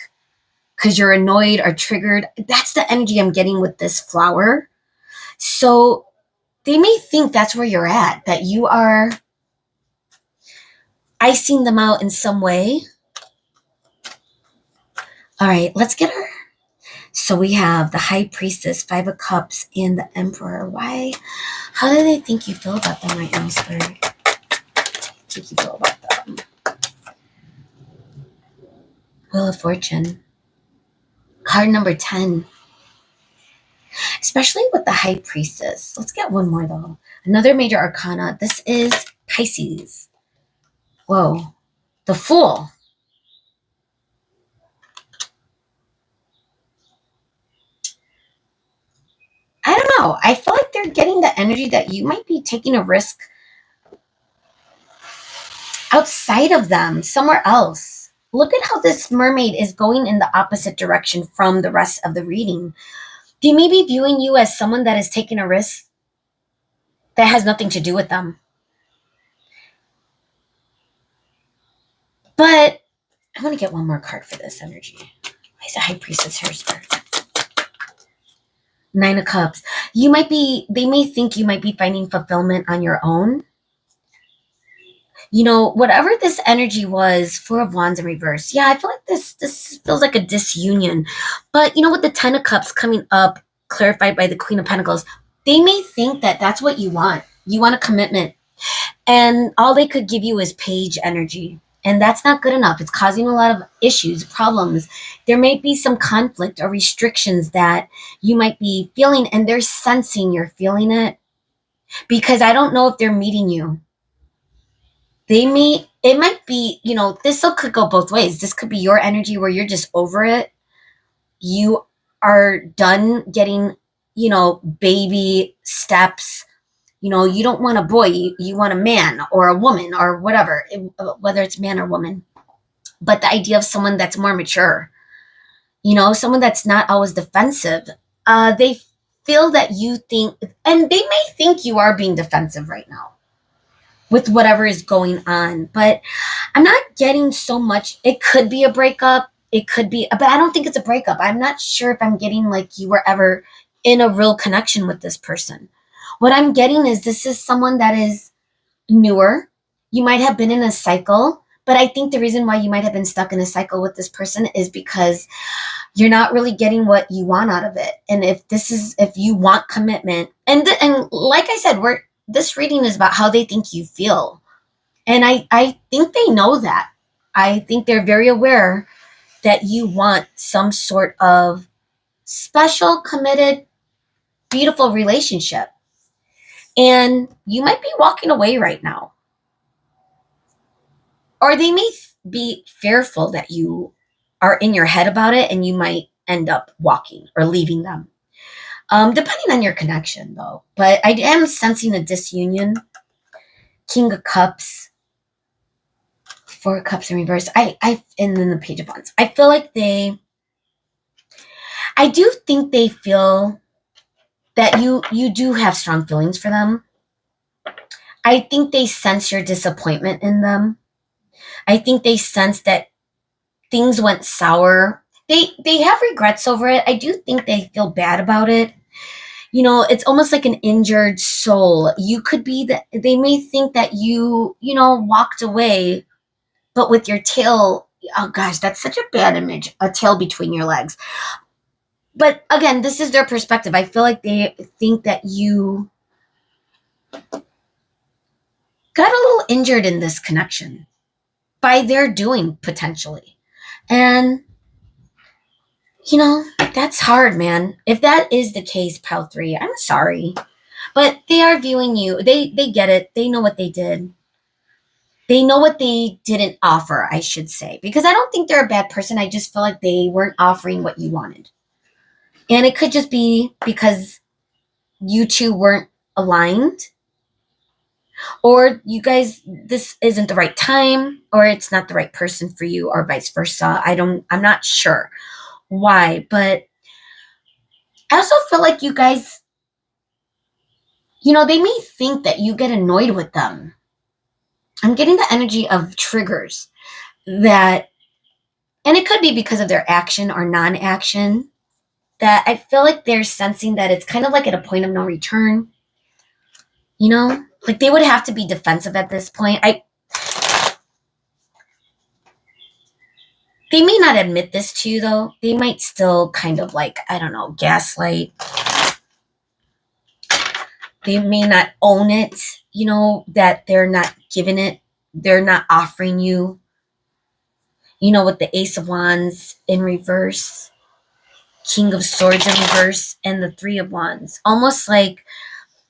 because you're annoyed or triggered, that's the energy I'm getting with this flower. So they may think that's where you're at, that you are icing them out in some way. All right, let's get her. So we have the High Priestess, Five of Cups, and the Emperor. Why? How do they think you feel about them right now, Spirit? Think you feel about them? Wheel of Fortune. Card number 10. Especially with the High Priestess. Let's get one more, though. Another major arcana. This is Pisces. Whoa. The Fool. I don't know. I feel like they're getting the energy that you might be taking a risk outside of them, somewhere else. Look at how this mermaid is going in the opposite direction from the rest of the reading. They may be viewing you as someone that is taking a risk that has nothing to do with them. But I want to get one more card for this energy. Why is the High Priestess here, Spirit? Nine of Cups. They may think you might be finding fulfillment on your own. You know, whatever this energy was, Four of Wands in reverse. Yeah, I feel like this feels like a disunion. But, you know, with the Ten of Cups coming up, clarified by the Queen of Pentacles, they may think that that's what you want. You want a commitment. And all they could give you is page energy. And that's not good enough. It's causing a lot of issues, problems. There may be some conflict or restrictions that you might be feeling, and they're sensing you're feeling it. because I don't know if they're meeting you. It might be, this could go both ways. This could be your energy where you're just over it. You are done getting, baby steps. You don't want a boy, you want a man or a woman or whatever, whether it's man or woman. But the idea of someone that's more mature, someone that's not always defensive, they feel that you think, and they may think you are being defensive right now with whatever is going on. But I'm not getting so much. It could be a breakup. It could be, but I don't think it's a breakup. I'm not sure if I'm getting like you were ever in a real connection with this person. What I'm getting is this is someone that is newer. You might have been in a cycle, but I think the reason why you might have been stuck in a cycle with this person is because you're not really getting what you want out of it. And if you want commitment, and like I said, this reading is about how they think you feel. And I think they know that. I think they're very aware that you want some sort of special, committed, beautiful relationship. And you might be walking away right now. Or they may be fearful that you are in your head about it and you might end up walking or leaving them. Depending on your connection, though. But I am sensing a disunion. King of Cups, Four of Cups in reverse. And then the Page of Wands. I feel like I do think they feel that you do have strong feelings for them. I think they sense your disappointment in them. I think they sense that things went sour. They have regrets over it. I do think they feel bad about it. It's almost like an injured soul. You could be that they may think that walked away, but with your tail, oh gosh, that's such a bad image, a tail between your legs. But again, this is their perspective. I feel like they think that you got a little injured in this connection by their doing, potentially. And, that's hard, man. If that is the case, Pile 3, I'm sorry. But they are viewing you. They get it. They know what they did. They know what they didn't offer, I should say. Because I don't think they're a bad person. I just feel like they weren't offering what you wanted. And it could just be because you two weren't aligned. Or you guys, this isn't the right time, or it's not the right person for you, or vice versa. I'm not sure why, but I also feel like you guys, they may think that you get annoyed with them. I'm getting the energy of triggers that, and it could be because of their action or non-action, that I feel like they're sensing that it's kind of like at a point of no return. Like they would have to be defensive at this point. They may not admit this to you, though. They might still kind of like, I don't know, gaslight. They may not own it, that they're not giving it. They're not offering you, with the Ace of Wands in reverse, King of Swords in reverse, and the Three of Wands. Almost like,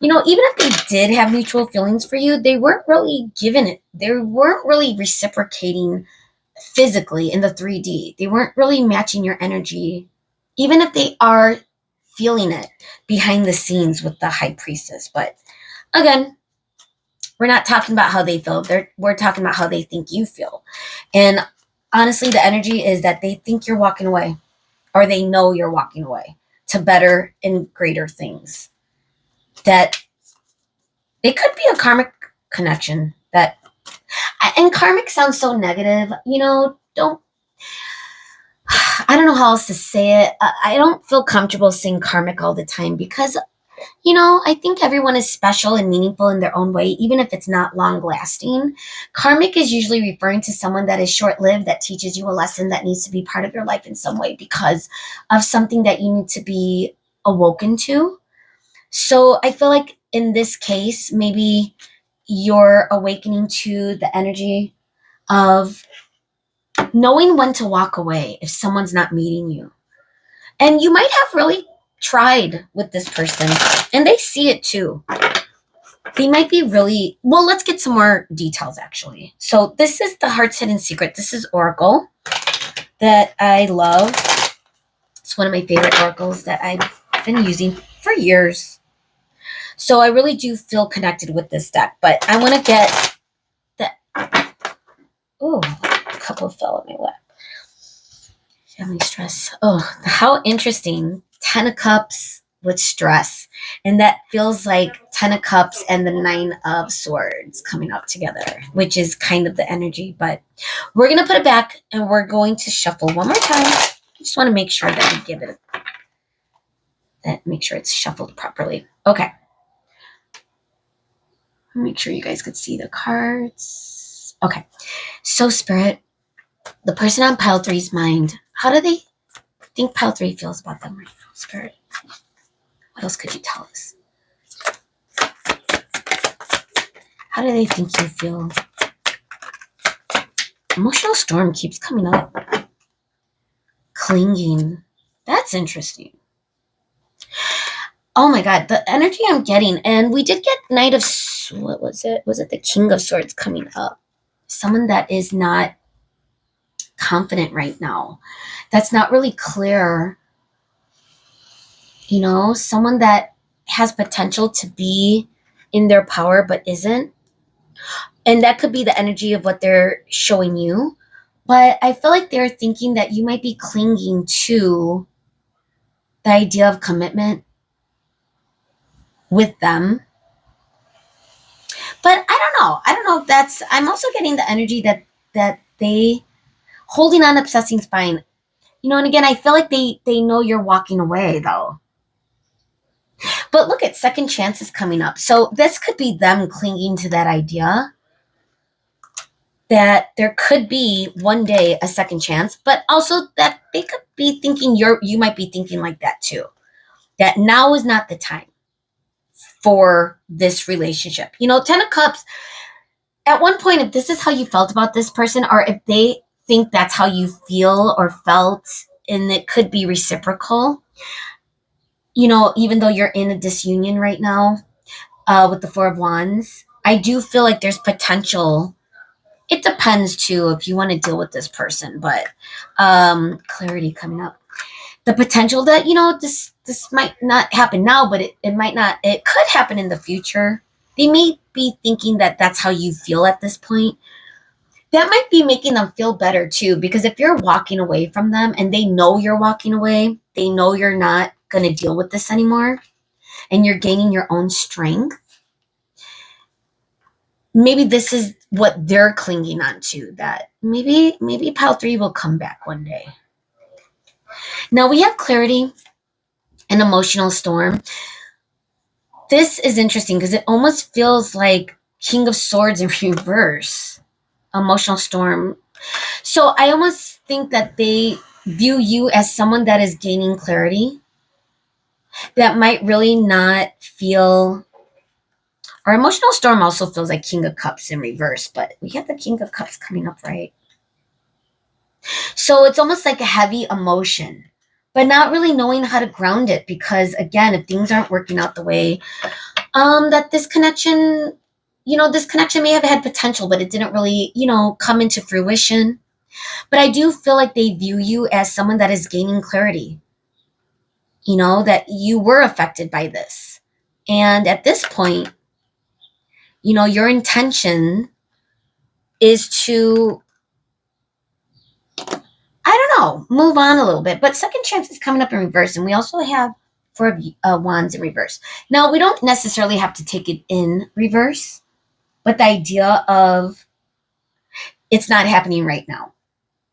even if they did have mutual feelings for you, they weren't really giving it. They weren't really reciprocating physically in the 3D. They weren't really matching your energy, even if they are feeling it behind the scenes with the High Priestess. But again, we're not talking about how they feel. We're talking about how they think you feel. And honestly, the energy is that they think you're walking away, or they know you're walking away to better and greater things. That it could be a karmic connection that, and karmic sounds so negative, I don't know how else to say it. I don't feel comfortable saying karmic all the time because, I think everyone is special and meaningful in their own way, even if it's not long lasting. Karmic is usually referring to someone that is short lived, that teaches you a lesson that needs to be part of your life in some way because of something that you need to be awoken to. So I feel like in this case, maybe you're awakening to the energy of knowing when to walk away if someone's not meeting you. And you might have really tried with this person, and they see it too. They might be really, well, let's get some more details actually. So this is the Heart's Hidden Secret. This is Oracle that I love. It's one of my favorite oracles that I've been using for years. So I really do feel connected with this deck, but I want to get the, oh, a couple fell on my lap. Family stress. Oh, how interesting. 10 of Cups with stress. And that feels like 10 of Cups and the 9 of Swords coming up together, which is kind of the energy. But we're going to put it back and we're going to shuffle one more time. I just want to make sure that we give it make sure it's shuffled properly. Okay. Make sure you guys could see the cards. Okay. So, Spirit, the person on pile 3's mind, how do they think pile 3 feels about them right now, Spirit? What else could you tell us? How do they think you feel? Emotional storm keeps coming up. Clinging. That's interesting. Oh my God, the energy I'm getting. And we did get Knight of, what was it? Was it the King of Swords coming up? Someone that is not confident right now. That's not really clear. You know, someone that has potential to be in their power but isn't. And that could be the energy of what they're showing you. But I feel like they're thinking that you might be clinging to the idea of commitment with them. But I don't know. I don't know if that's, I'm also getting the energy that they holding on, obsessing spine. You know, and again, I feel like they know you're walking away though. But look at second chances coming up. So this could be them clinging to that idea that there could be one day a second chance, but also that they could be thinking you might be thinking like that too. That now is not the time for this relationship. You know, 10 of Cups, at one point, if this is how you felt about this person, or if they think that's how you feel or felt, and it could be reciprocal, you know, even though you're in a disunion right now with the Four of Wands, I do feel like there's potential. It depends too if you want to deal with this person, but clarity coming up. The potential that, you know, this might not happen now, but it might not, it could happen in the future. They may be thinking that that's how you feel at this point. That might be making them feel better too, because if you're walking away from them and they know you're walking away, they know you're not going to deal with this anymore, and you're gaining your own strength. Maybe this is what they're clinging on to, that maybe pile 3 will come back one day. Now we have clarity and emotional storm. This is interesting because it almost feels like King of Swords in reverse. Emotional storm. So I almost think that they view you as someone that is gaining clarity, that might really not feel, or emotional storm also feels like King of Cups in reverse, but we have the King of Cups coming up, right? So it's almost like a heavy emotion, but not really knowing how to ground it, because again, if things aren't working out the way that this connection, you know, this connection may have had potential, but it didn't really, you know, come into fruition. But I do feel like they view you as someone that is gaining clarity, you know, that you were affected by this. And at this point, you know, your intention is to, I don't know, move on a little bit. But second chance is coming up in reverse. And we also have Four of Wands in reverse. Now, we don't necessarily have to take it in reverse, but the idea of it's not happening right now.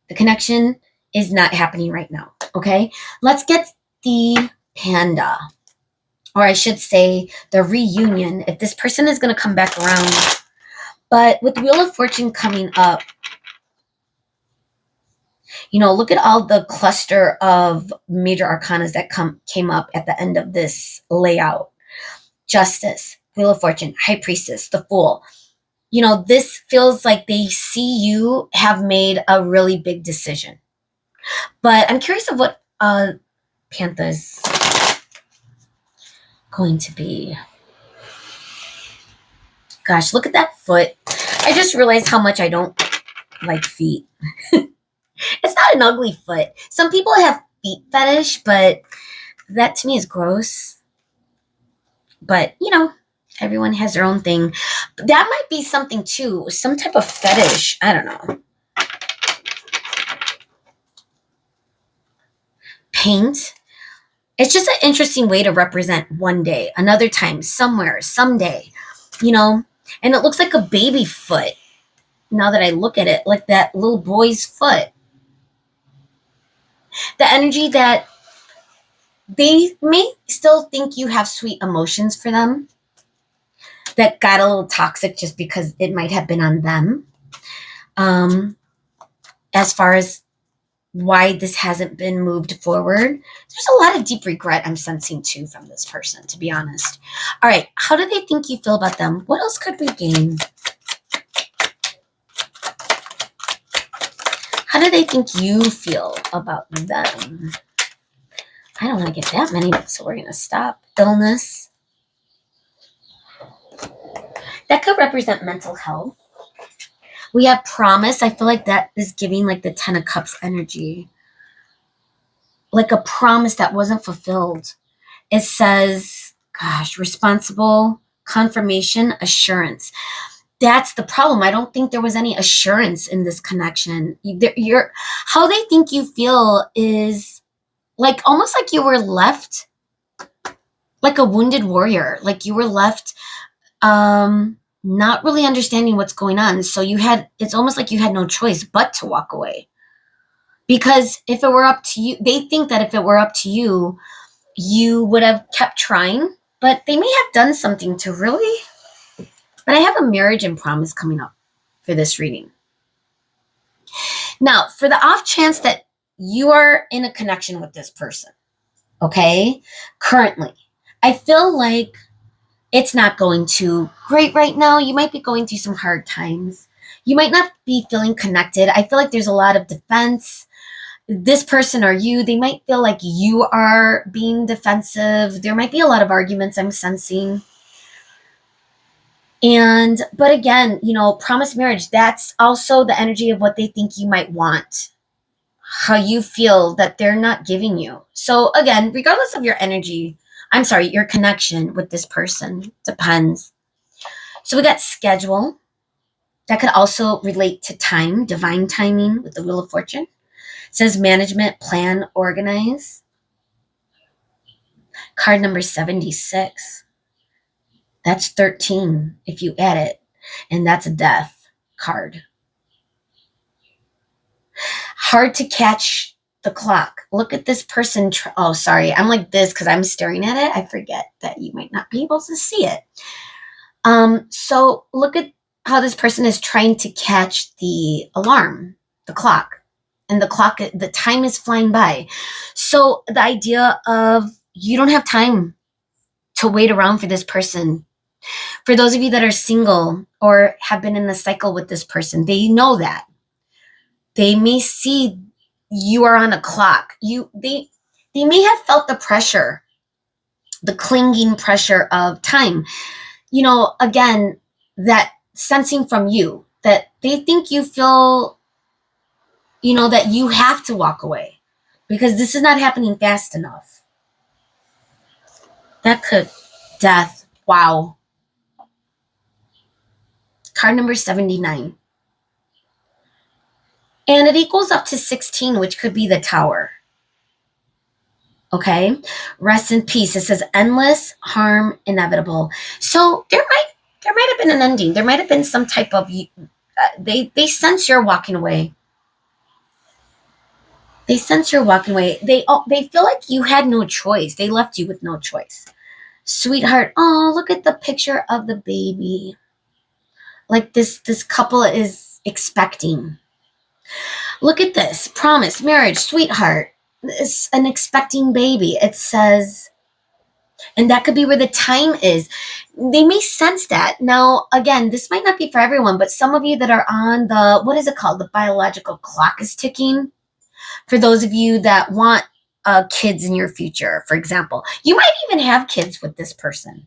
The connection is not happening right now. Okay, let's get the Panda, or I should say the reunion, if this person is going to come back around. But with Wheel of Fortune coming up, you know, look at all the cluster of major arcanas that came up at the end of this layout. Justice, Wheel of Fortune, High Priestess, the Fool. You know, this feels like they see you have made a really big decision. But I'm curious of what Pantha is going to be. Gosh, look at that foot. I just realized how much I don't like feet. It's not an ugly foot. Some people have feet fetish, but that to me is gross. But, everyone has their own thing. That might be something too. Some type of fetish. I don't know. Paint. It's just an interesting way to represent one day, another time, somewhere, someday, and it looks like a baby foot. Now that I look at it, like that little boy's foot. The energy that they may still think you have sweet emotions for them that got a little toxic just because it might have been on them. As far as why this hasn't been moved forward, there's a lot of deep regret I'm sensing too from this person, to be honest. All right, how do they think you feel about them? What else could we gain? How do they think you feel about them? I don't want to get that many, so we're going to stop. Illness. That could represent mental health. We have promise. I feel like that is giving like the 10 of Cups energy. Like a promise that wasn't fulfilled. It says, gosh, responsible, confirmation, assurance. That's the problem. I don't think there was any assurance in this connection. How they think you feel is like almost like you were left like a wounded warrior. Like you were left not really understanding what's going on. So it's almost like you had no choice but to walk away. Because if it were up to you, they think that if it were up to you, you would have kept trying, but they may have done something to really. But I have a marriage and promise coming up for this reading. Now, for the off chance that you are in a connection with this person, okay, currently, I feel like it's not going too great right now. You might be going through some hard times. You might not be feeling connected. I feel like there's a lot of defense. This person or you, they might feel like you are being defensive. There might be a lot of arguments I'm sensing. But again, promised marriage, that's also the energy of what they think you might want. How you feel that they're not giving you. So again, regardless of your your connection with this person, depends. So we got schedule. That could also relate to time, divine timing with the Wheel of Fortune. It says management, plan, organize. Card number 76. That's 13 if you add it. And that's a death card. Hard to catch the clock. Look at this person. Oh, sorry. I'm like this because I'm staring at it. I forget that you might not be able to see it. So look at how this person is trying to catch the alarm, the clock. And the time is flying by. So the idea of you don't have time to wait around for this person. For those of you that are single or have been in a cycle with this person, they know that. They may see you are on a clock. They may have felt the pressure, the clinging pressure of time. Again, that sensing from you that they think you feel, that you have to walk away because this is not happening fast enough. That could death. Wow. Card number 79. And it equals up to 16, which could be the Tower. Okay? Rest in peace. It says endless, harm, inevitable. So there might have been an ending. There might have been some type of they sense you're walking away. They sense you're walking away. They feel like you had no choice. They left you with no choice. Sweetheart, oh, look at the picture of the baby. Like this couple is expecting. Look at this. Promise, marriage, sweetheart. It's an expecting baby. It says, and that could be where the time is. They may sense that. Now, again, this might not be for everyone, but some of you that are on what is it called? The biological clock is ticking. For those of you that want kids in your future, for example, you might even have kids with this person.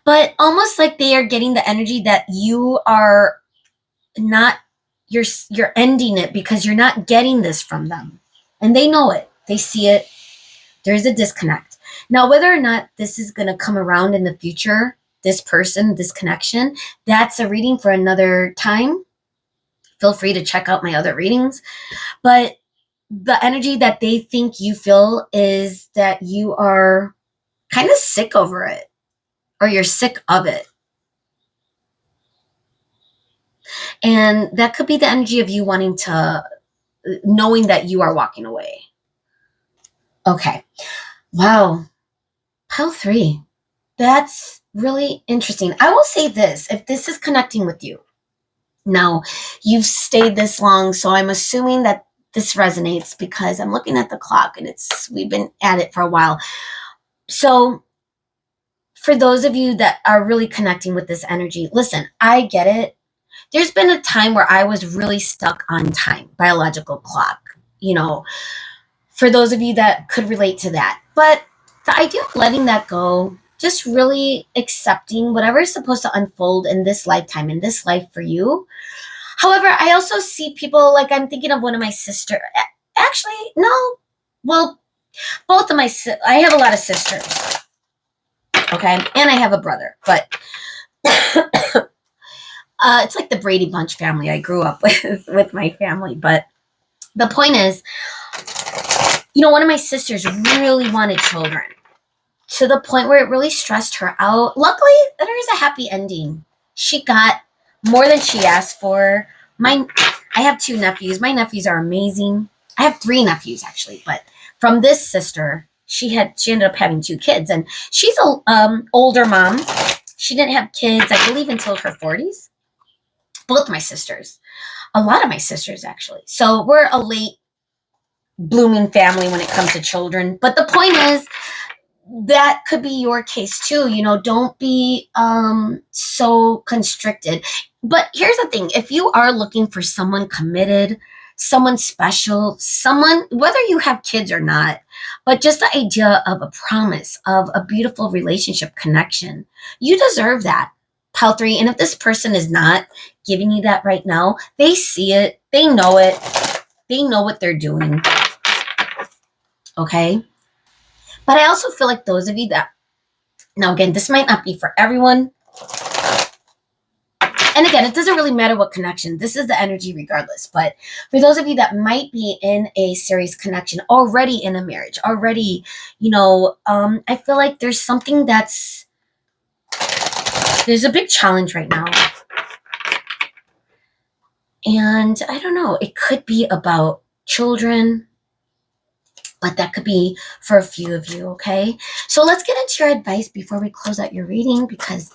but almost like they are getting the energy that you are not, you're ending it because you're not getting this from them. And they know it. They see it. There's a disconnect. Now, whether or not this is going to come around in the future, this person, this connection, that's a reading for another time. Feel free to check out my other readings. But the energy that they think you feel is that you are kind of sick over it, or you're sick of it. And that could be the energy of you wanting to, knowing that you are walking away. Okay. Wow. Pile 3. That's really interesting. I will say this, if this is connecting with you. Now, you've stayed this long, so I'm assuming that this resonates because I'm looking at the clock and we've been at it for a while. So for those of you that are really connecting with this energy, listen, I get it. There's been a time where I was really stuck on time, biological clock, for those of you that could relate to that. But the idea of letting that go, just really accepting whatever is supposed to unfold in this lifetime, in this life for you. However, I also see people, like I'm thinking of one of my sisters. Actually, no. Well, both of I have a lot of sisters. Okay. And I have a brother, but it's like the Brady Bunch family I grew up with my family. But the point is, one of my sisters really wanted children to the point where it really stressed her out. Luckily, there is a happy ending. She got more than she asked for. I have 2 nephews. My nephews are amazing. I have 3 nephews actually, but from this sister, she ended up having 2 kids, and she's a older mom. She didn't have kids, I believe, until her 40s. Both my sisters, a lot of my sisters actually. So we're a late blooming family when it comes to children. But the point is, that could be your case too. Don't be so constricted. But here's the thing. If you are looking for someone committed, someone special, someone, whether you have kids or not, but just the idea of a promise, of a beautiful relationship connection, you deserve that. Pile 3. And if this person is not giving you that right now, they see it. They know it. They know what they're doing. Okay? But I also feel like those of you that, now again, this might not be for everyone. And again, it doesn't really matter what connection. This is the energy regardless. But for those of you that might be in a serious connection, already in a marriage, already, I feel like there's something there's a big challenge right now. And I don't know, it could be about children, but that could be for a few of you, okay? So let's get into your advice before we close out your reading, because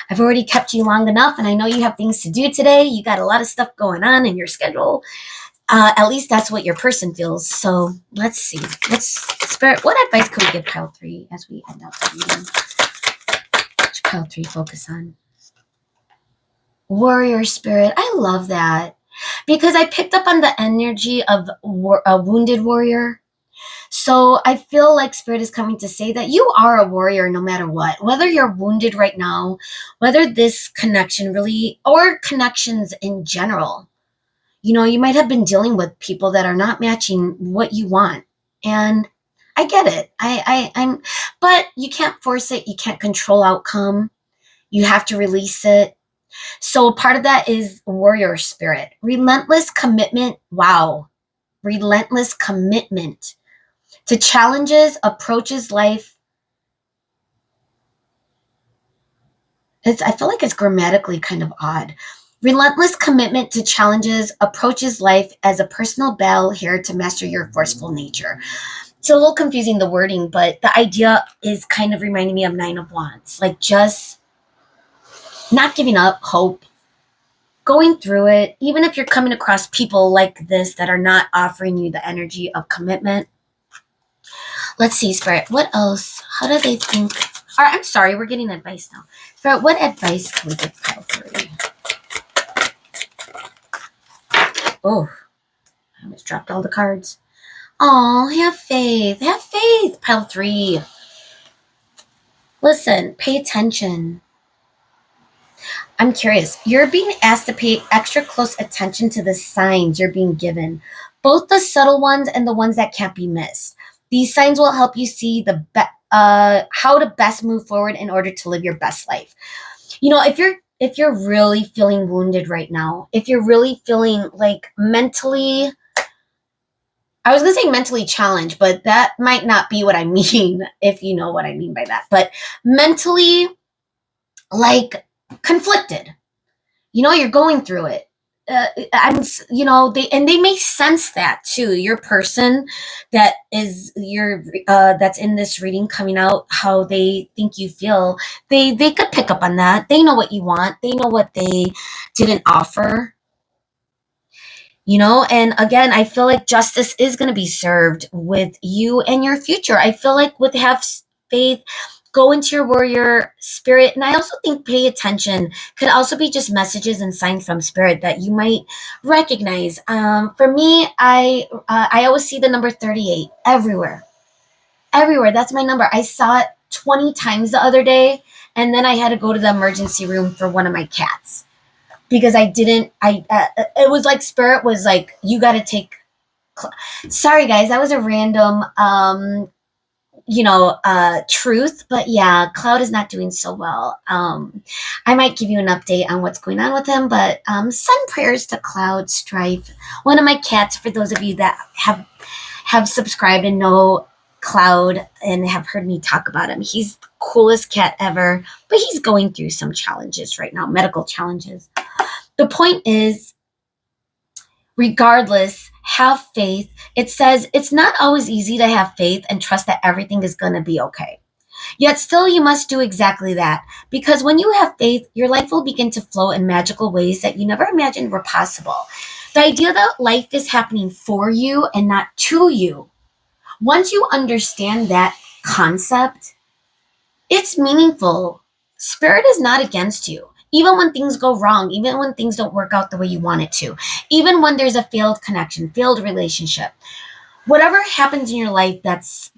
I've already kept you long enough, and I know you have things to do today. You got a lot of stuff going on in your schedule. At least that's what your person feels. So let's see. Spirit, what advice could we give Pile 3 as we end out the reading? What should Pile 3 focus on? Warrior Spirit. I love that, because I picked up on the energy of a wounded warrior. So I feel like Spirit is coming to say that you are a warrior no matter what. Whether you're wounded right now, whether this connection really, or connections in general, you might have been dealing with people that are not matching what you want. And I get it. But you can't force it. You can't control outcome. You have to release it. So part of that is warrior spirit. Relentless commitment. Wow. Relentless commitment to challenges, approaches life. I feel like it's grammatically kind of odd. Relentless commitment to challenges, approaches life as a personal battle here to master your forceful nature. It's a little confusing, the wording, but the idea is kind of reminding me of 9 of Wands. Like just not giving up, hope, going through it, even if you're coming across people like this that are not offering you the energy of commitment. Let's see, Spirit, what else? How do they think? Or, I'm sorry, we're getting advice now. Spirit, what advice can we give Pile 3? Oh, I almost dropped all the cards. Oh, have faith. Have faith, Pile 3. Listen, pay attention. I'm curious. You're being asked to pay extra close attention to the signs you're being given, both the subtle ones and the ones that can't be missed. These signs will help you see how to best move forward in order to live your best life. If you're really feeling wounded right now, if you're really feeling like mentally, I was going to say mentally challenged, but that might not be what I mean, if you know what I mean by that. But mentally, like, conflicted. You're going through it. They may sense that too. Your person that's in this reading coming out, how they think you feel, they could pick up on that. They know what you want. They know what they didn't offer. And again, I feel like justice is going to be served with you and your future. I feel like with have faith, go into your warrior spirit. And I also think pay attention could also be just messages and signs from spirit that you might recognize. For me, I always see the number 38 everywhere. That's my number. I saw it 20 times the other day, and then I had to go to the emergency room for one of my cats because I didn't. It was like spirit was like, you got to take. Sorry, guys, that was a random truth, but yeah, Cloud is not doing so well. I might give you an update on what's going on with him, but send prayers to Cloud Strife, one of my cats. For those of you that have subscribed and know Cloud and have heard me talk about him, he's the coolest cat ever, but he's going through some challenges right now, medical challenges. The point is, regardless, have faith. It says it's not always easy to have faith and trust that everything is going to be okay. Yet still, you must do exactly that. Because when you have faith, your life will begin to flow in magical ways that you never imagined were possible. The idea that life is happening for you and not to you. Once you understand that concept, it's meaningful. Spirit is not against you. Even when things go wrong, even when things don't work out the way you want it to, even when there's a failed connection, failed relationship, whatever happens in your life that's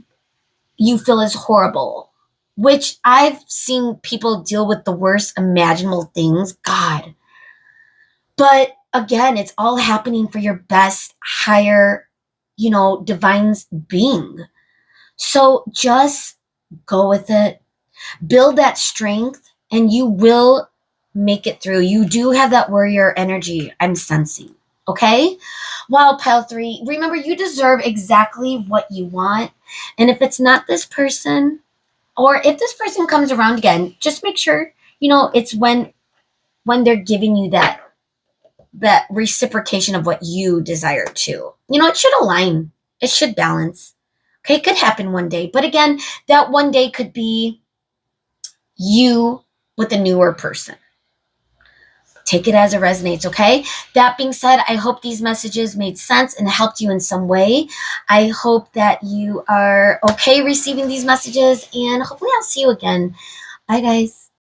you feel is horrible, which I've seen people deal with the worst imaginable things, God. But again, it's all happening for your best, higher, divine being. So just go with it, build that strength, and you will make it through. You do have that warrior energy, I'm sensing. Okay? Wow, pile 3. Remember, you deserve exactly what you want. And if it's not this person, or if this person comes around again, just make sure, it's when they're giving you that reciprocation of what you desire too. It should align. It should balance. Okay, it could happen one day. But again, that one day could be you with a newer person. Take it as it resonates, okay? That being said, I hope these messages made sense and helped you in some way. I hope that you are okay receiving these messages, and hopefully I'll see you again. Bye, guys.